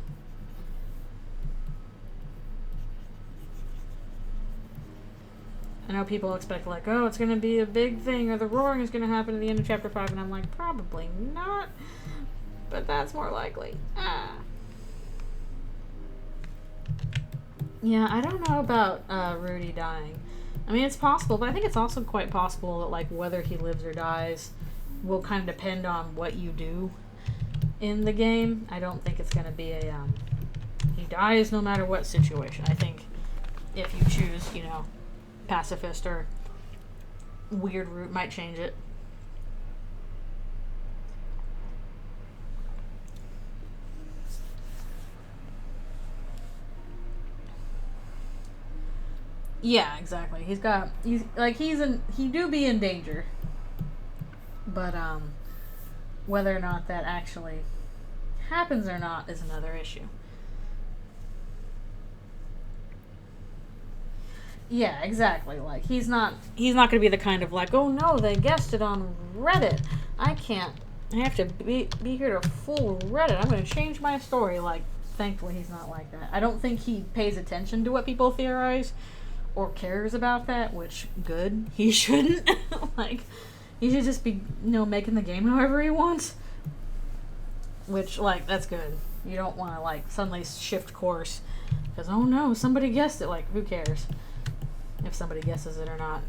I know people expect, like, oh, it's going to be a big thing, or the roaring is going to happen at the end of chapter 5, and I'm like, probably not, but that's more likely. Yeah, I don't know about Rudy dying. I mean, it's possible, but I think it's also quite possible that, like, whether he lives or dies will kind of depend on what you do in the game. I don't think it's going to be a, he dies no matter what situation. I think if you choose, you know, pacifist or weird route might change it. Yeah, exactly. He do be in danger. But whether or not that actually happens or not is another issue. Yeah, exactly. Like, he's not going to be the kind of, like, oh no, they guessed it on Reddit. I have to be here to fool Reddit. I'm going to change my story. Like, thankfully he's not like that. I don't think he pays attention to what people theorize or cares about that, which, good. He shouldn't. Like, he should just be, you know, making the game however he wants. Which, like, that's good. You don't want to, like, suddenly shift course. Because, oh no, somebody guessed it. Like, who cares if somebody guesses it or not?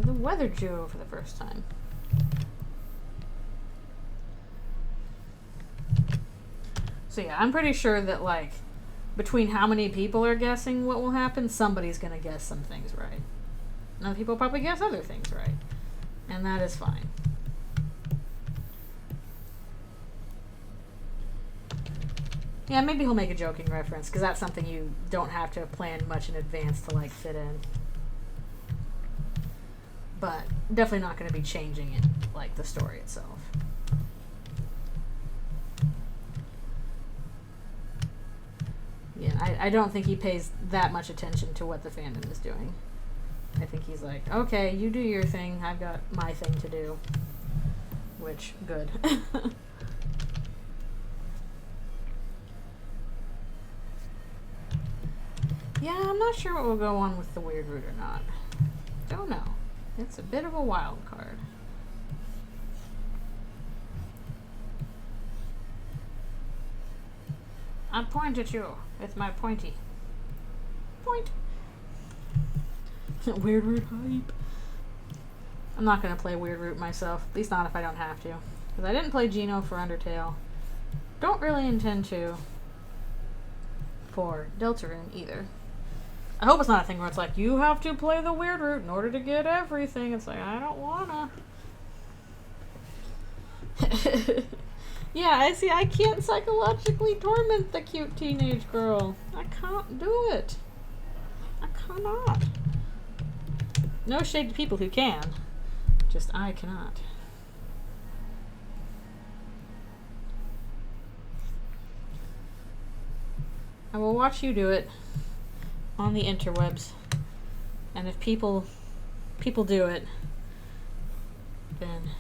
The weather Joe for the first time. So yeah, I'm pretty sure that, like, between how many people are guessing what will happen, somebody's going to guess some things right. And other people probably guess other things right. And that is fine. Yeah, maybe he'll make a joking reference, because that's something you don't have to plan much in advance to, like, fit in. But definitely not going to be changing it, like, the story itself. Yeah, I don't think he pays that much attention to what the fandom is doing. I think he's like, okay, you do your thing, I've got my thing to do. Which, good. Yeah, I'm not sure what will go on with the weird route or not. Don't know. It's a bit of a wild card. I point at you with my pointy. Point. Weird route hype. I'm not going to play weird route myself. At least not if I don't have to. Because I didn't play Geno for Undertale. Don't really intend to for Deltarune either. I hope it's not a thing where it's like, you have to play the weird route in order to get everything. It's like, I don't wanna. Yeah, I see. I can't psychologically torment the cute teenage girl. I can't do it. I cannot. No shade to people who can. Just I cannot. I will watch you do it on the interwebs. And if people do it, then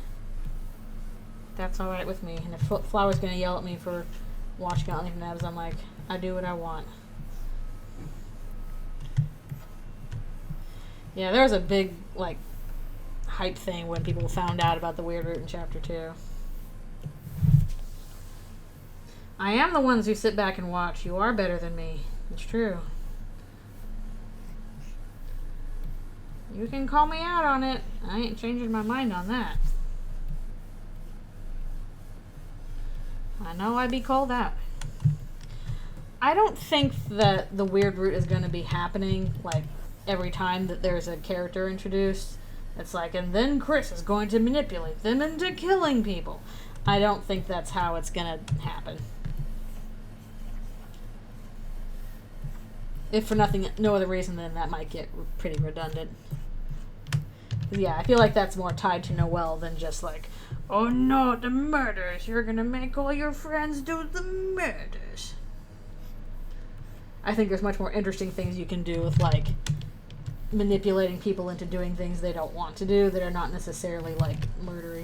that's alright with me. And if Flower's gonna yell at me for watching on the interwebs, I'm like, I do what I want. Yeah, there was a big, like, hype thing when people found out about the weird route in Chapter 2. I am the ones who sit back and watch. You are better than me. It's true. You can call me out on it. I ain't changing my mind on that. I know I'd be called out. I don't think that the weird route is going to be happening, like, every time that there's a character introduced. It's like, and then Chris is going to manipulate them into killing people. I don't think that's how it's going to happen. If for no other reason, then that might get pretty redundant. Yeah, I feel like that's more tied to Noelle than just like, oh no, the murders. You're gonna make all your friends do the murders. I think there's much more interesting things you can do with, like, manipulating people into doing things they don't want to do that are not necessarily, like, murdery.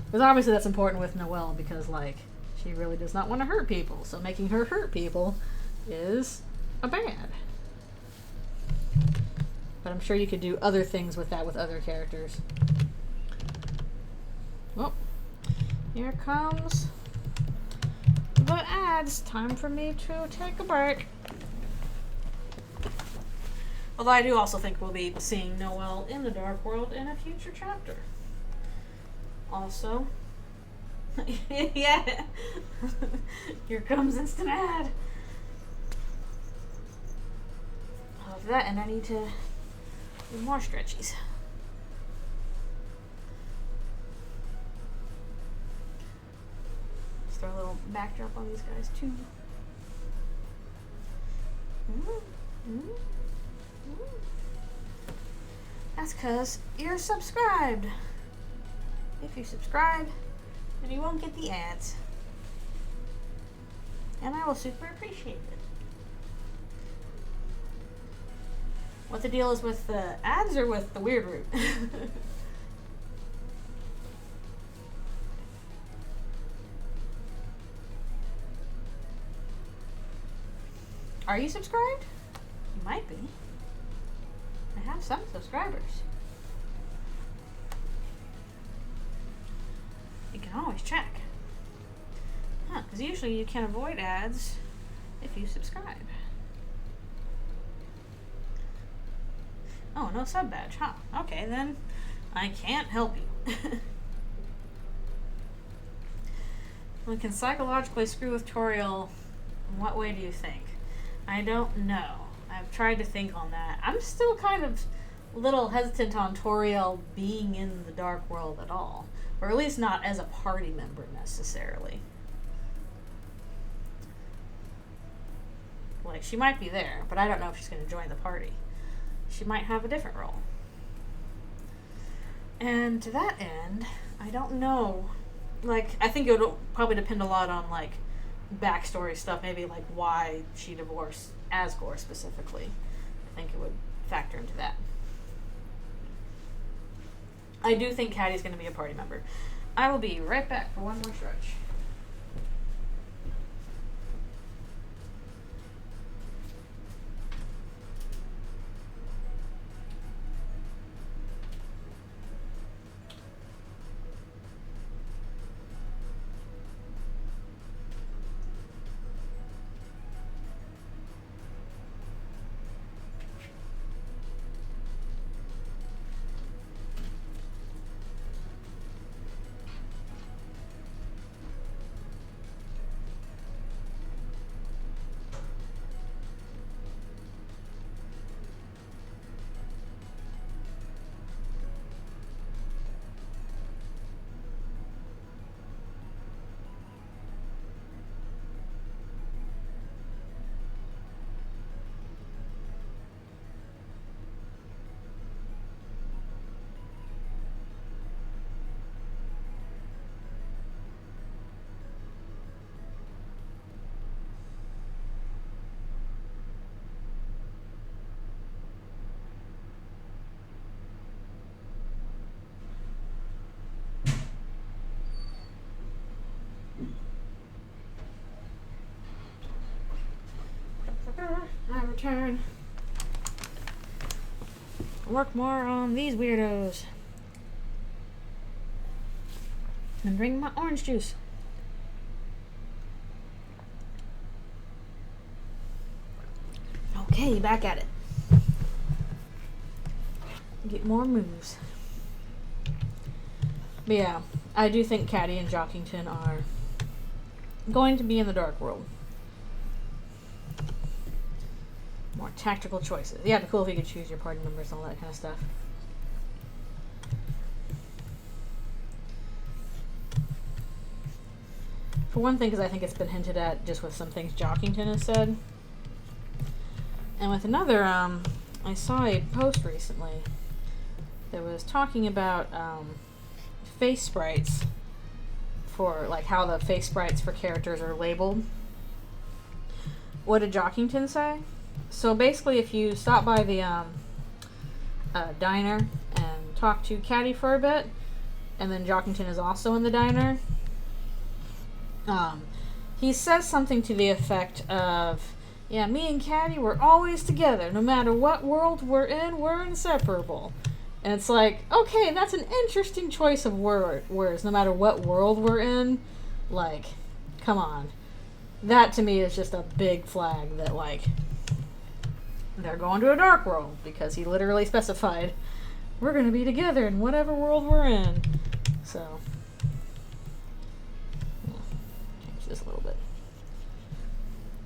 Because obviously that's important with Noelle because, like, she really does not want to hurt people. So making her hurt people is a bad. But I'm sure you could do other things with that with other characters. Well, here comes the ads. Time for me to take a break. Although I do also think we'll be seeing Noelle in the Dark World in a future chapter. Also, yeah, here comes instant ad. Love that, and I need to do more stretchies. Let's throw a little backdrop on these guys too. That's because you're subscribed. If you subscribe, then you won't get the ads. And I will super appreciate it. What the deal is with the ads or with the weird root? Are you subscribed? You might be. I have some subscribers. You can always check. Huh, because usually you can avoid ads if you subscribe. Oh, no sub badge, huh? Okay, then I can't help you. We can psychologically screw with Toriel. In what way do you think? I don't know. I've tried to think on that. I'm still kind of a little hesitant on Toriel being in the Dark World at all. Or at least not as a party member necessarily. Like, she might be there, but I don't know if she's going to join the party. She might have a different role. And to that end, I don't know. Like, I think it would probably depend a lot on, like, backstory stuff. Maybe, like, why she divorced Asgore specifically. I think it would factor into that. I do think Caddy's going to be a party member. I will be right back for one more stretch. I return. Work more on these weirdos. And drink my orange juice. Okay, back at it. Get more moves. But yeah, I do think Caddy and Jockington are going to be in the Dark World. More tactical choices. Yeah, it'd be cool if you could choose your party members and all that kind of stuff. For one thing, because I think it's been hinted at just with some things Jockington has said. And with another, I saw a post recently that was talking about face sprites for, like, how the face sprites for characters are labeled. What did Jockington say? So basically, if you stop by the diner and talk to Caddy for a bit, and then Jockington is also in the diner, he says something to the effect of, yeah, me and Caddy, we're always together. No matter what world we're in, we're inseparable. And it's like, okay, that's an interesting choice of words. No matter what world we're in, like, come on. That, to me, is just a big flag that, like, they're going to a dark world, because he literally specified, we're going to be together in whatever world we're in. So, yeah, change this a little bit.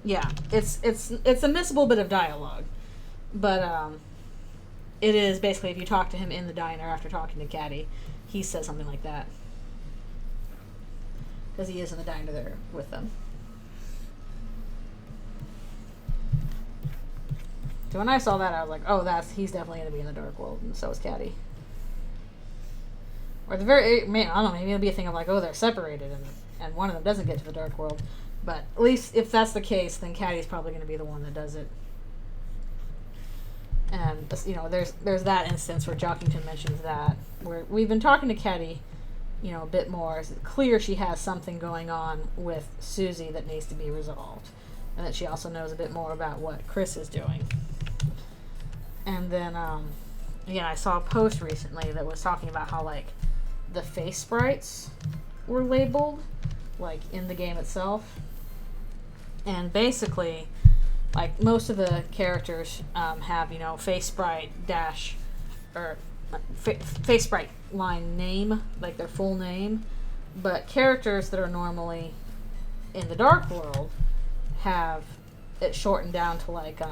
Yeah, it's a missable bit of dialogue, but it is basically, if you talk to him in the diner after talking to Caddy, he says something like that, because he is in the diner there with them. So when I saw that, I was like, oh, he's definitely going to be in the dark world, and so is Caddy. Or at the very, I don't know, maybe it'll be a thing of like, oh, they're separated, and one of them doesn't get to the dark world. But at least if that's the case, then Caddy's probably going to be the one that does it. And, you know, there's that instance where Jockington mentions that, where we've been talking to Caddy, you know, a bit more. It's clear she has something going on with Susie that needs to be resolved. And that she also knows a bit more about what Chris is doing. And then, again, I saw a post recently that was talking about how, like, the face sprites were labeled, like, in the game itself. And basically, like, most of the characters have, you know, face sprite dash, or face sprite line name, like their full name. But characters that are normally in the dark world have it shortened down to, like,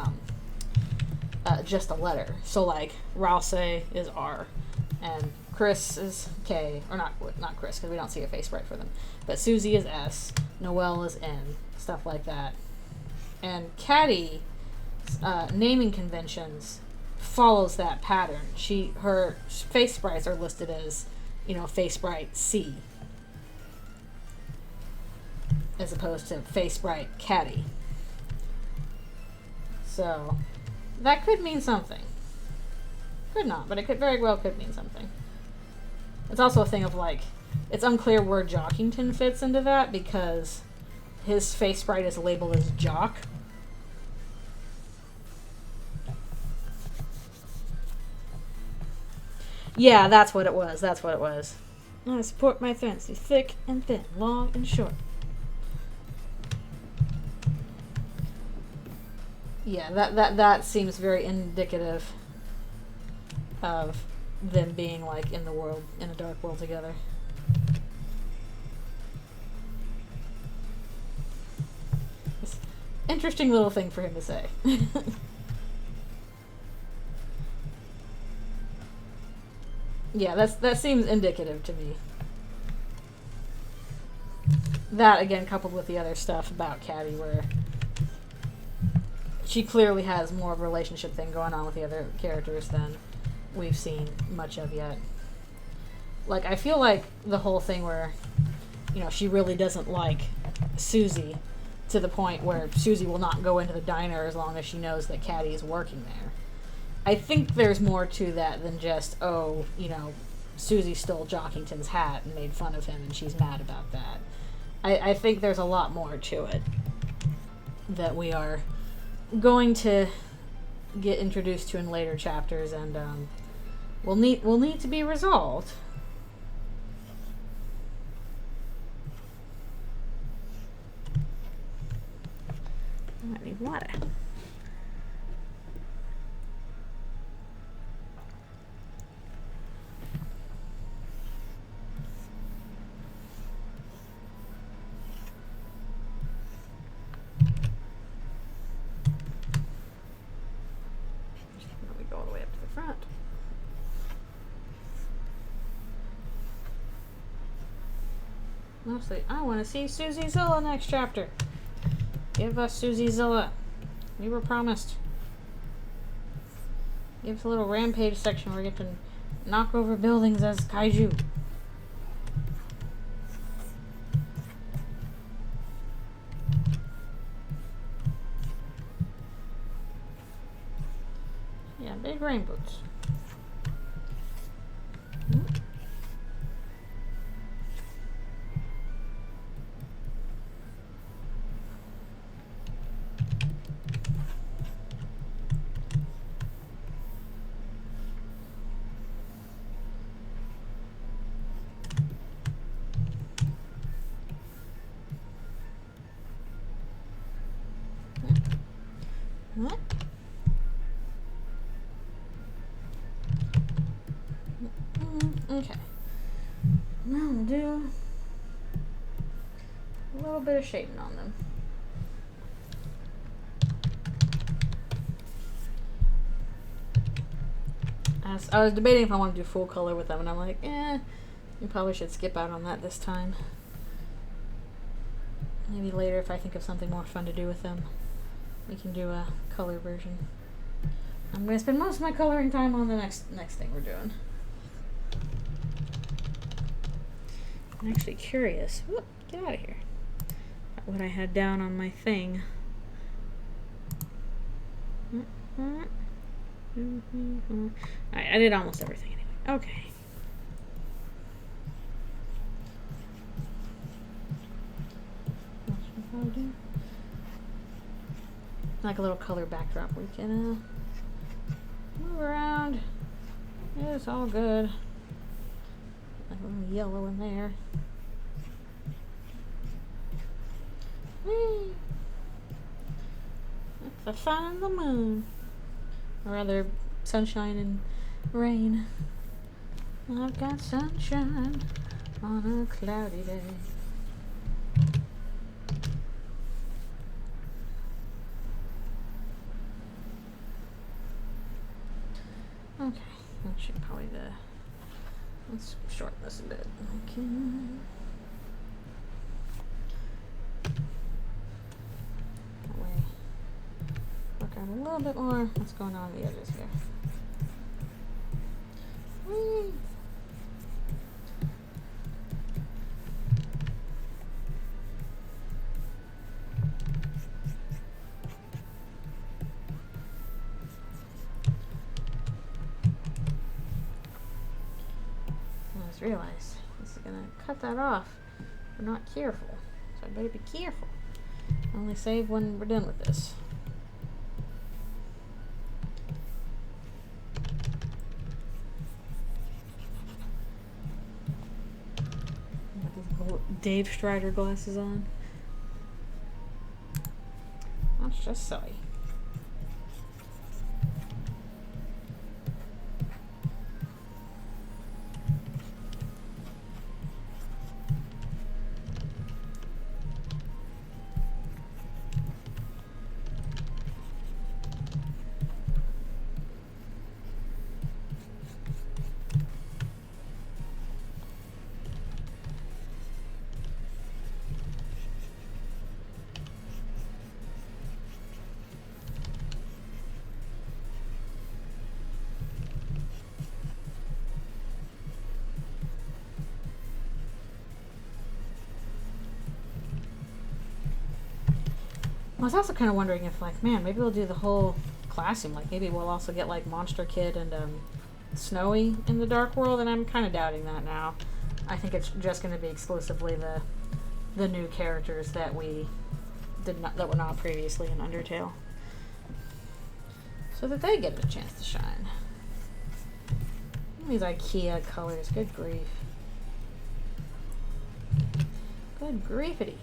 just a letter. So, like, Rouse is R, and Chris is K, or not Chris, because we don't see a face sprite for them. But Susie is S, Noelle is N, stuff like that. And Caddy, naming conventions follows that pattern. Her face sprites are listed as, you know, face sprite C, as opposed to face sprite Caddy. So that could mean something. Could not, but it could very well could mean something. It's also a thing of, like, it's unclear where Jockington fits into that, because his face sprite is labeled as Jock. Yeah, that's what it was. That's what it was. I support my fancy thick and thin, long and short. Yeah, that seems very indicative of them being, like, in the world, in a dark world together. It's an interesting little thing for him to say. Yeah, that seems indicative to me. That, again, coupled with the other stuff about Caddy, where she clearly has more of a relationship thing going on with the other characters than we've seen much of yet. Like, I feel like the whole thing where, you know, she really doesn't like Susie, to the point where Susie will not go into the diner as long as she knows that Caddy is working there. I think there's more to that than just, oh, you know, Susie stole Jockington's hat and made fun of him and she's mad about that. I think there's a lot more to it that we are going to get introduced to in later chapters, and will need to be resolved. I need water. Let me go all the way up to the front. Honestly, I want to see Susie Zilla next chapter. Give us Susie Zilla. We were promised. Give us a little rampage section where we get to knock over buildings as kaiju. Yeah, big rain boots. What? Okay. Now we'll do a little bit of shading on them. I was debating if I want to do full color with them, and I'm like, you probably should skip out on that this time. Maybe later, if I think of something more fun to do with them, we can do a color version. I'm going to spend most of my coloring time on the next thing we're doing. I'm actually curious. Whoop, get out of here. What I had down on my thing. Alright, I did almost everything anyway. Okay. Like a little color backdrop we can move around. Yeah, it's all good. Like a little yellow in there. Whee! That's the sun and the moon. Or rather, sunshine and rain. I've got sunshine on a cloudy day. Okay, actually probably let's shorten this a bit. Okay. That way, work out a little bit more what's going on the edges here. Whee! Realize this is gonna cut that off if we're not careful, so I better be careful. Only save when we're done with this. Got these little Dave Strider glasses on. That's just silly. I was also kind of wondering if, like, man, maybe we'll do the whole classroom. Like, maybe we'll also get, like, Monster Kid and Snowy in the Dark World, and I'm kind of doubting that now. I think it's just going to be exclusively the new characters that were not previously in Undertale, so that they get a chance to shine. These IKEA colors, good grief. Good griefity.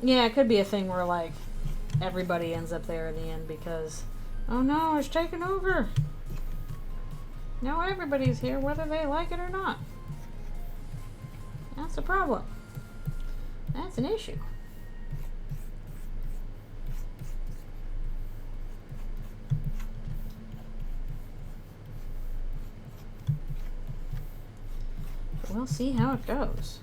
Yeah, it could be a thing where, like, everybody ends up there in the end because, oh no, it's taken over. Now everybody's here, whether they like it or not. That's a problem. That's an issue. But we'll see how it goes.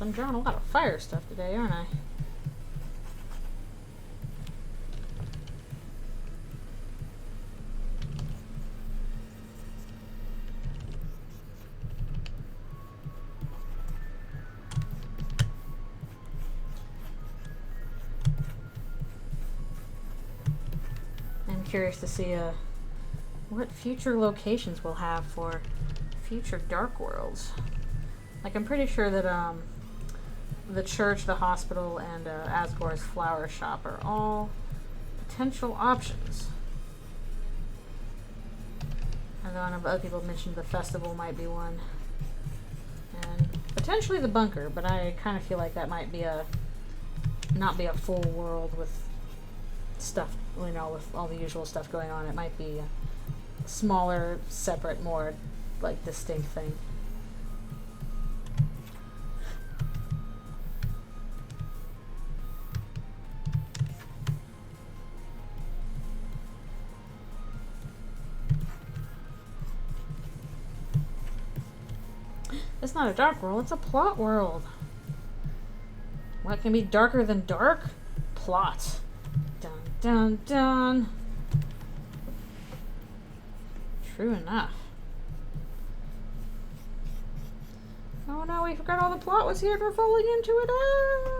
I'm drawing a lot of fire stuff today, aren't I? I'm curious to see what future locations we'll have for future Dark Worlds. Like, I'm pretty sure that the church, the hospital, and Asgore's flower shop are all potential options. I know other people mentioned the festival might be one. And potentially the bunker, but I kind of feel like that might be not be a full world with stuff, you know, with all the usual stuff going on. It might be a smaller, separate, more like distinct thing. It's not a dark world, it's a plot world. What can be darker than dark? Plot. Dun dun dun. True enough. Oh no, we forgot all the plot was here and we're falling into it. Ah!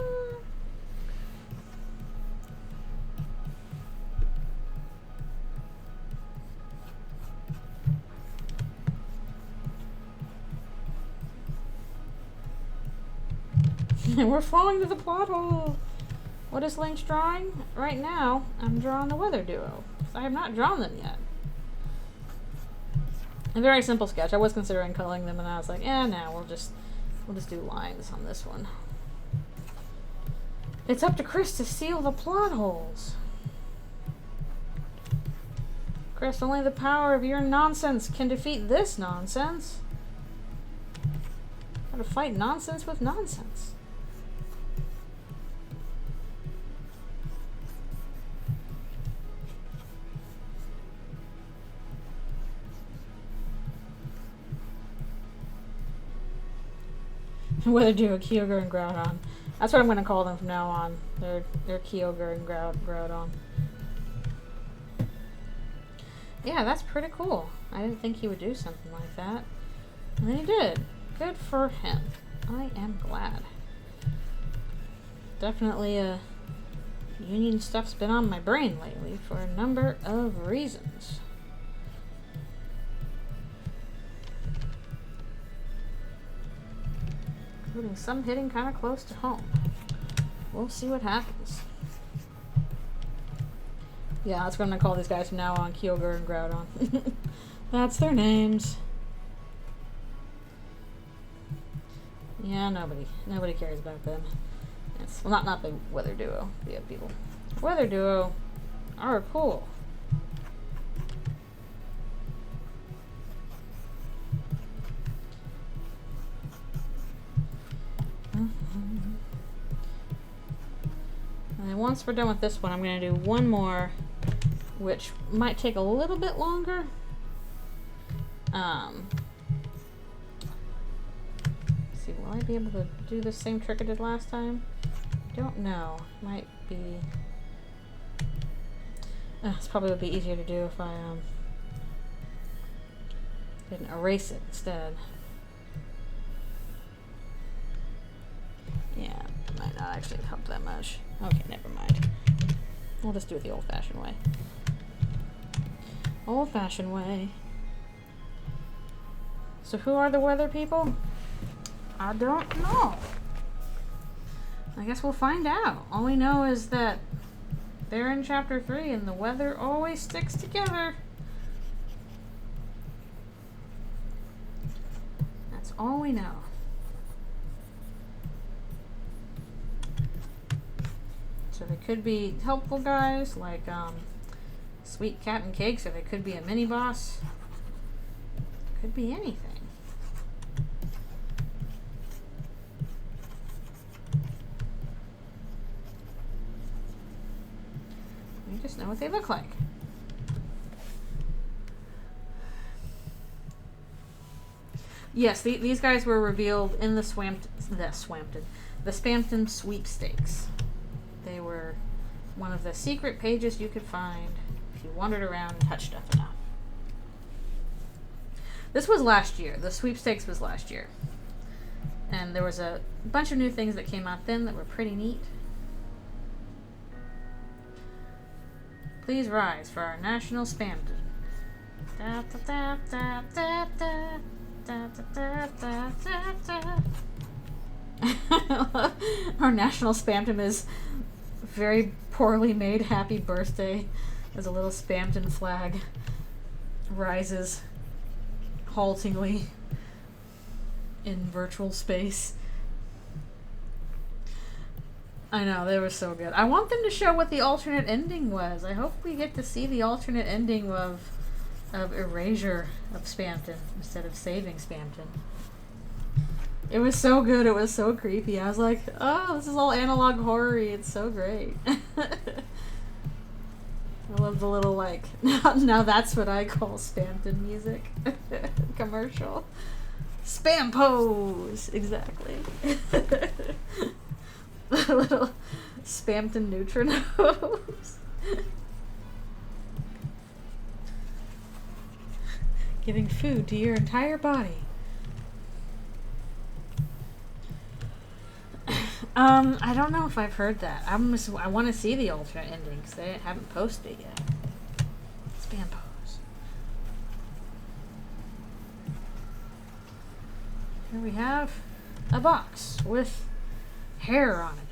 We're falling to the plot hole. What is Lynx drawing? Right now, I'm drawing the weather duo. I have not drawn them yet. A very simple sketch. I was considering coloring them, and I was like, no, we'll just do lines on this one. It's up to Chris to seal the plot holes. Chris, only the power of your nonsense can defeat this nonsense. Gotta fight nonsense with nonsense. Weather duo, Kyogre and Groudon. That's what I'm going to call them from now on. They're Kyogre and Groudon. Yeah, that's pretty cool. I didn't think he would do something like that. And then he did. Good for him. I am glad. Definitely union stuff's been on my brain lately for a number of reasons. Including some hitting kind of close to home. We'll see what happens. Yeah, that's what I'm going to call these guys from now on, Kyogre and Groudon. That's their names. Yeah, nobody cares about them. Yes, well, not the weather duo, the other people. Weather duo are cool. And once we're done with this one, I'm going to do one more, which might take a little bit longer. Let's see, will I be able to do the same trick I did last time? Don't know. Might be. This probably would be easier to do if I didn't erase it instead. Yeah, it might not actually help that much. Okay, never mind. We'll just do it the old-fashioned way. Old-fashioned way. So who are the weather people? I don't know. I guess we'll find out. All we know is that They're in chapter 3 and the weather always sticks together. That's all we know. So they could be helpful guys like Sweet Cat and Cakes, or they could be a mini boss. Could be anything. We just know what they look like. Yes, these guys were revealed in the Spamton sweepstakes. They were one of the secret pages you could find if you wandered around and touched stuff enough. This was last year. The sweepstakes was last year. And there was a bunch of new things that came out then that were pretty neat. Please rise for our national Spamton. Da, da, da, da, da, da, da, da, da, da. Our national Spamton is very poorly made happy birthday as a little Spamton flag rises haltingly in virtual space. I know, they were so good. I want them to show what the alternate ending was. I hope we get to see the alternate ending of erasure of Spamton instead of saving Spamton. It was so good, it was so creepy. I was like, oh, this is all analog horror-y. It's so great. I love the little, like, now that's what I call Spamton music commercial. Spam pose! Exactly. The little Spamton neutrinos. Giving food to your entire body. I don't know if I've heard that. I want to see the alternate ending because they haven't posted it yet. Spam pose. Here we have a box with hair on it.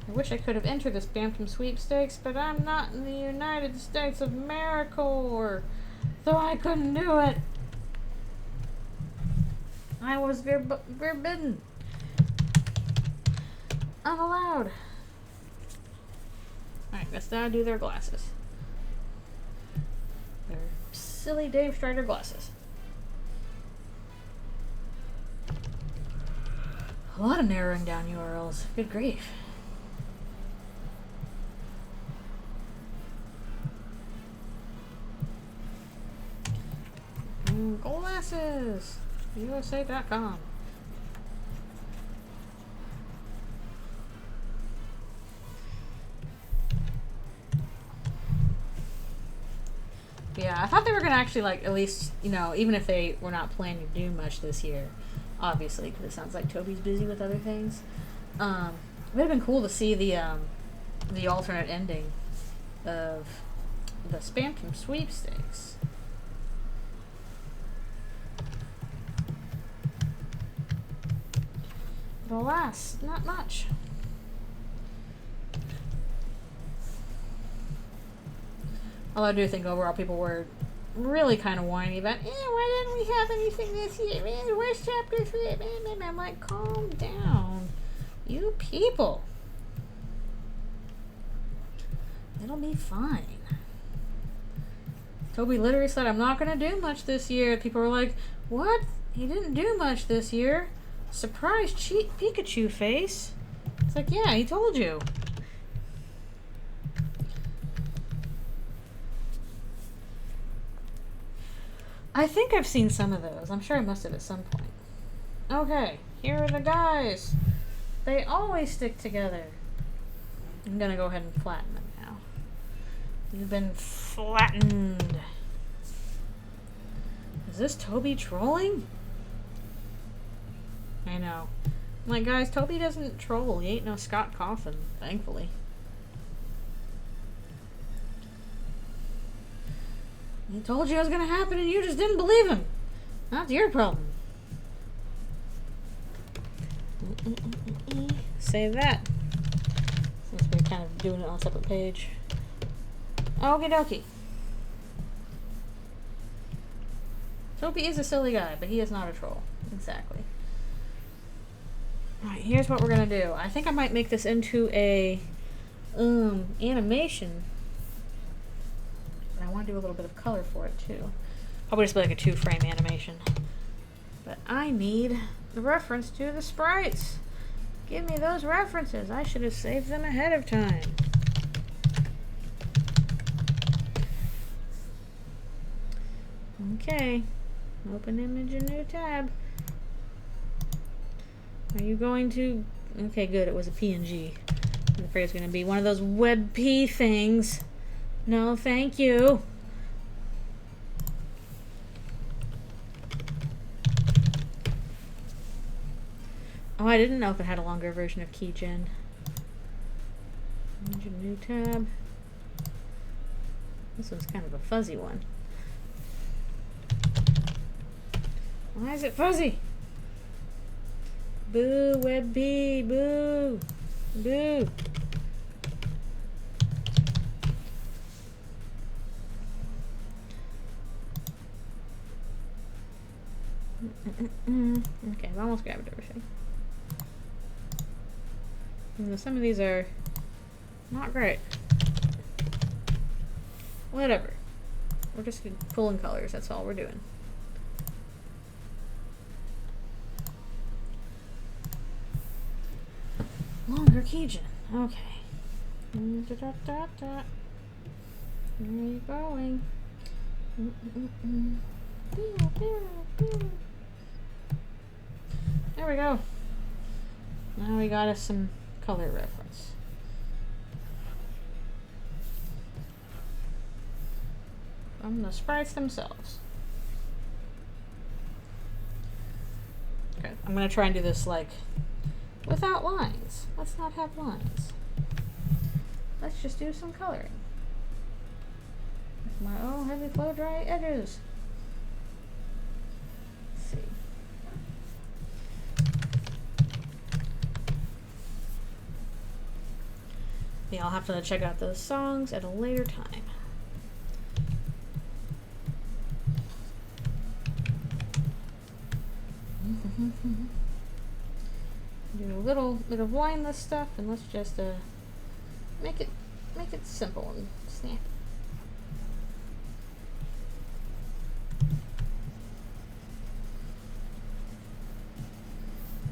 I wish I could have entered the Spamton sweepstakes, but I'm not in the United States of America, so I couldn't do it. I was forbidden. Unallowed. Alright, let's now do their glasses. Their silly Dave Strider glasses. A lot of narrowing down URLs. Good grief. Glasses! USA.com. Yeah, I thought they were going to actually, like, at least, you know, even if they were not planning to do much this year, obviously, because it sounds like Toby's busy with other things. It would have been cool to see the alternate ending of the Spamton sweepstakes. But alas, not much. Although I do think overall people were really kind of whiny about, why didn't we have anything this year? Where's chapter 3? I'm like, calm down. You people. It'll be fine. Toby literally said, I'm not going to do much this year. People were like, what? He didn't do much this year. Surprise Pikachu face. It's like, yeah, he told you. I think I've seen some of those. I'm sure I must have at some point. Okay, here are the guys. They always stick together. I'm gonna go ahead and flatten them now. You've been flattened. Is this Toby trolling? I know. I'm like, guys, Toby doesn't troll. He ain't no Scott Cawthon, thankfully. He told you it was going to happen and you just didn't believe him. That's your problem. save that. Since we're kind of doing it on a separate page. Okie dokie. Toby is a silly guy, but he is not a troll. Exactly. Alright, here's what we're gonna do. I think I might make this into a animation. But I want to do a little bit of color for it too. Probably just be like a 2-frame animation. But I need the reference to the sprites. Give me those references. I should have saved them ahead of time. Okay. Open image in new tab. Are you going to... Okay, good. It was a PNG. I'm afraid it's going to be one of those WebP things. No, thank you. Oh, I didn't know if it had a longer version of Keygen. Image in new tab. This one's kind of a fuzzy one. Why is it fuzzy? Boo, WebP, boo, boo. Okay, I've almost grabbed everything. Some of these are not great. Whatever. We're just pulling colors, that's all we're doing. Longer Keygen. Okay. Where are you going? There we go. Now we got us some color reference. From the sprites themselves. Okay, I'm gonna try and do this like without lines. Let's not have lines. Let's just do some coloring. With my own heavy flow dry edges. Let's see. Yeah, I'll have to check out those songs at a later time. Do a little bit of mindless stuff, and let's just make it simple and snappy.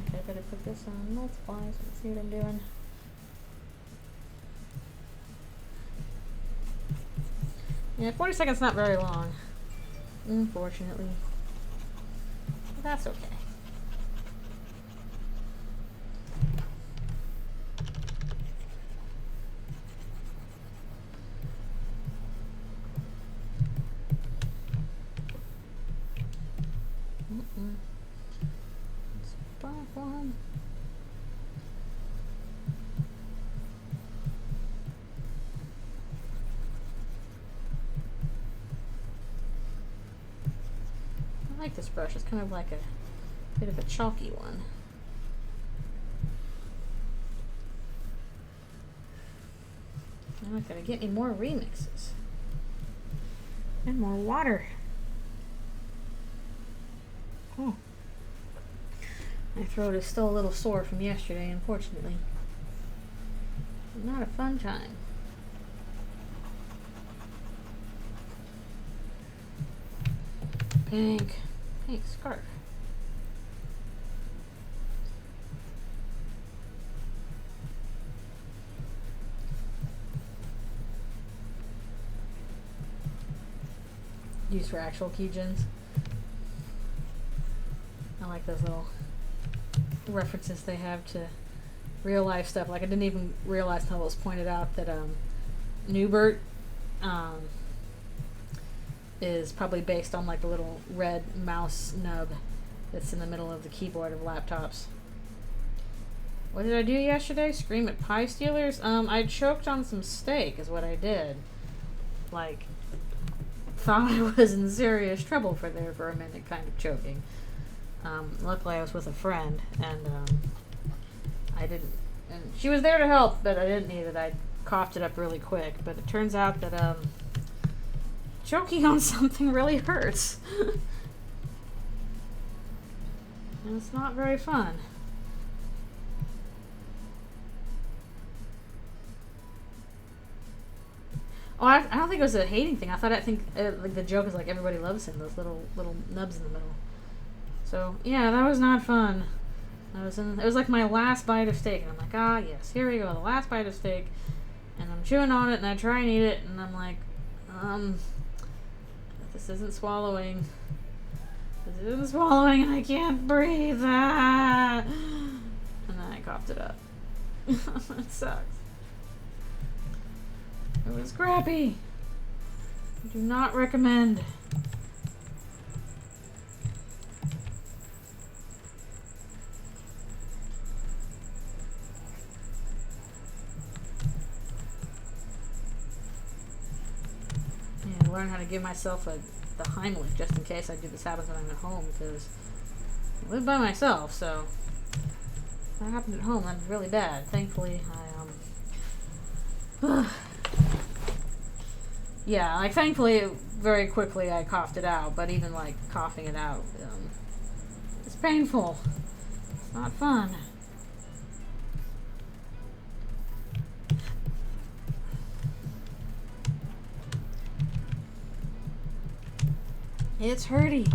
Okay, I better put this on multiply so let's see what I'm doing. Yeah, 40 seconds not very long, unfortunately. But that's okay. Let's buy one. I like this brush. It's kind of like a bit of a chalky one. Now I've got to get me more remixes. And more water. Oh. My throat is still a little sore from yesterday, unfortunately. Not a fun time. Pink scarf. Used for actual Keygens. I like those little references they have to real life stuff. Like I didn't even realize until it was pointed out that Newbert is probably based on like the little red mouse nub that's in the middle of the keyboard of laptops. What did I do yesterday? Scream at pie stealers? I choked on some steak is what I did. Like, thought I was in serious trouble for a minute, kind of choking. Luckily I was with a friend, and I didn't And she was there to help, but I didn't need it. I coughed it up really quick. But it turns out that choking on something really hurts. And it's not very fun. Oh, I don't think it was a hating thing. I think like the joke is like everybody loves him. Those little nubs in the middle. So yeah, that was not fun. It was like my last bite of steak, and I'm like, ah yes, here we go, the last bite of steak, and I'm chewing on it, and I try and eat it, and I'm like, this isn't swallowing. This isn't swallowing, and I can't breathe. Ah! And then I coughed it up. It sucks. It was crappy. I do not recommend. Yeah, learn how to give myself the Heimlich just in case this happens when I'm at home, because I live by myself, so if that happened at home, that'd be really bad. Thankfully, yeah, like thankfully, very quickly I coughed it out, but even like coughing it out, it's painful. It's not fun. It's hurty.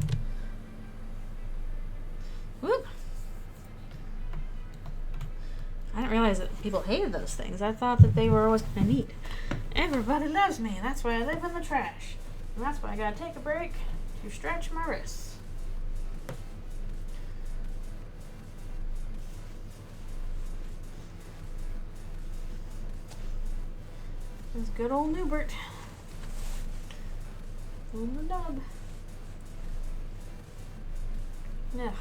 Whoop. I didn't realize that people hated those things. I thought that they were always kind of neat. Everybody loves me, and that's why I live in the trash. And that's why I gotta take a break to stretch my wrists. This good old Newbert. On the nub. Yeah.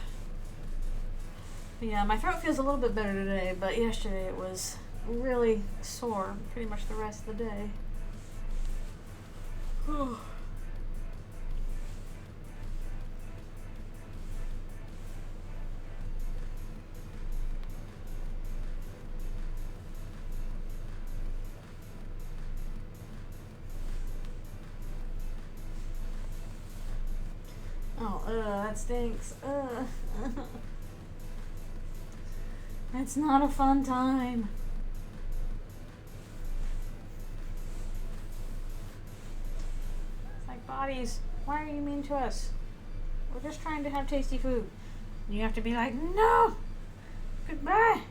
Yeah, my throat feels a little bit better today, but yesterday it was really sore pretty much the rest of the day. Oh, that stinks. It's not a fun time. It's like, bodies, why are you mean to us? We're just trying to have tasty food. And you have to be like, no! Goodbye!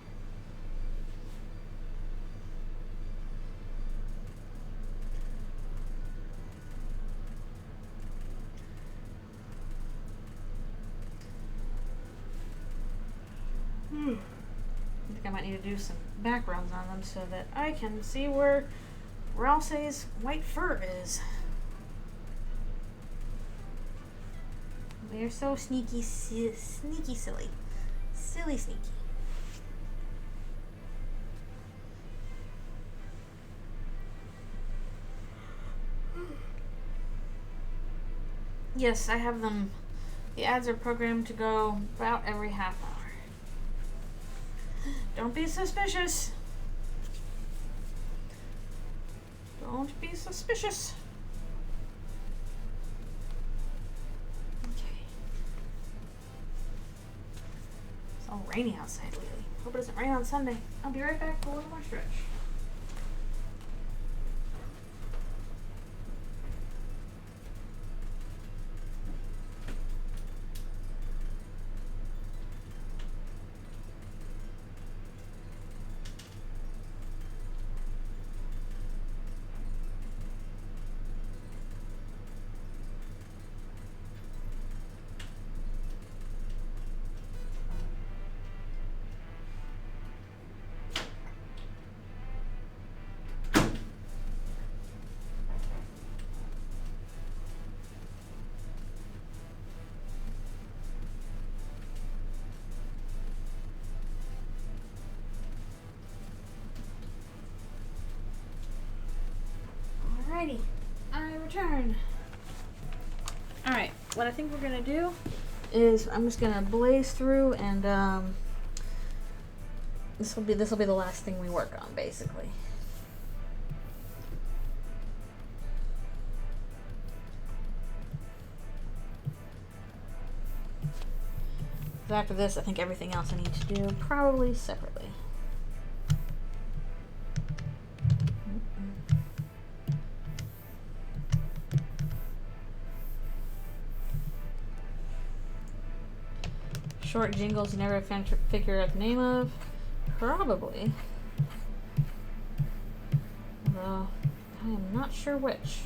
I think I might need to do some backgrounds on them so that I can see where Ralphie's white fur is. They're so sneaky, sneaky silly. Silly sneaky. Yes, I have them. The ads are programmed to go about every half hour. Don't be suspicious. Don't be suspicious. Okay. It's all rainy outside lately. Hope it doesn't rain on Sunday. I'll be right back for a little more stretch. Alrighty, I return. Alright, what I think we're gonna do is I'm just gonna blaze through and This will be the last thing we work on, basically. After this, I think everything else I need to do probably separately. Short jingles you never figure out the name of? Probably. Although, I am not sure which.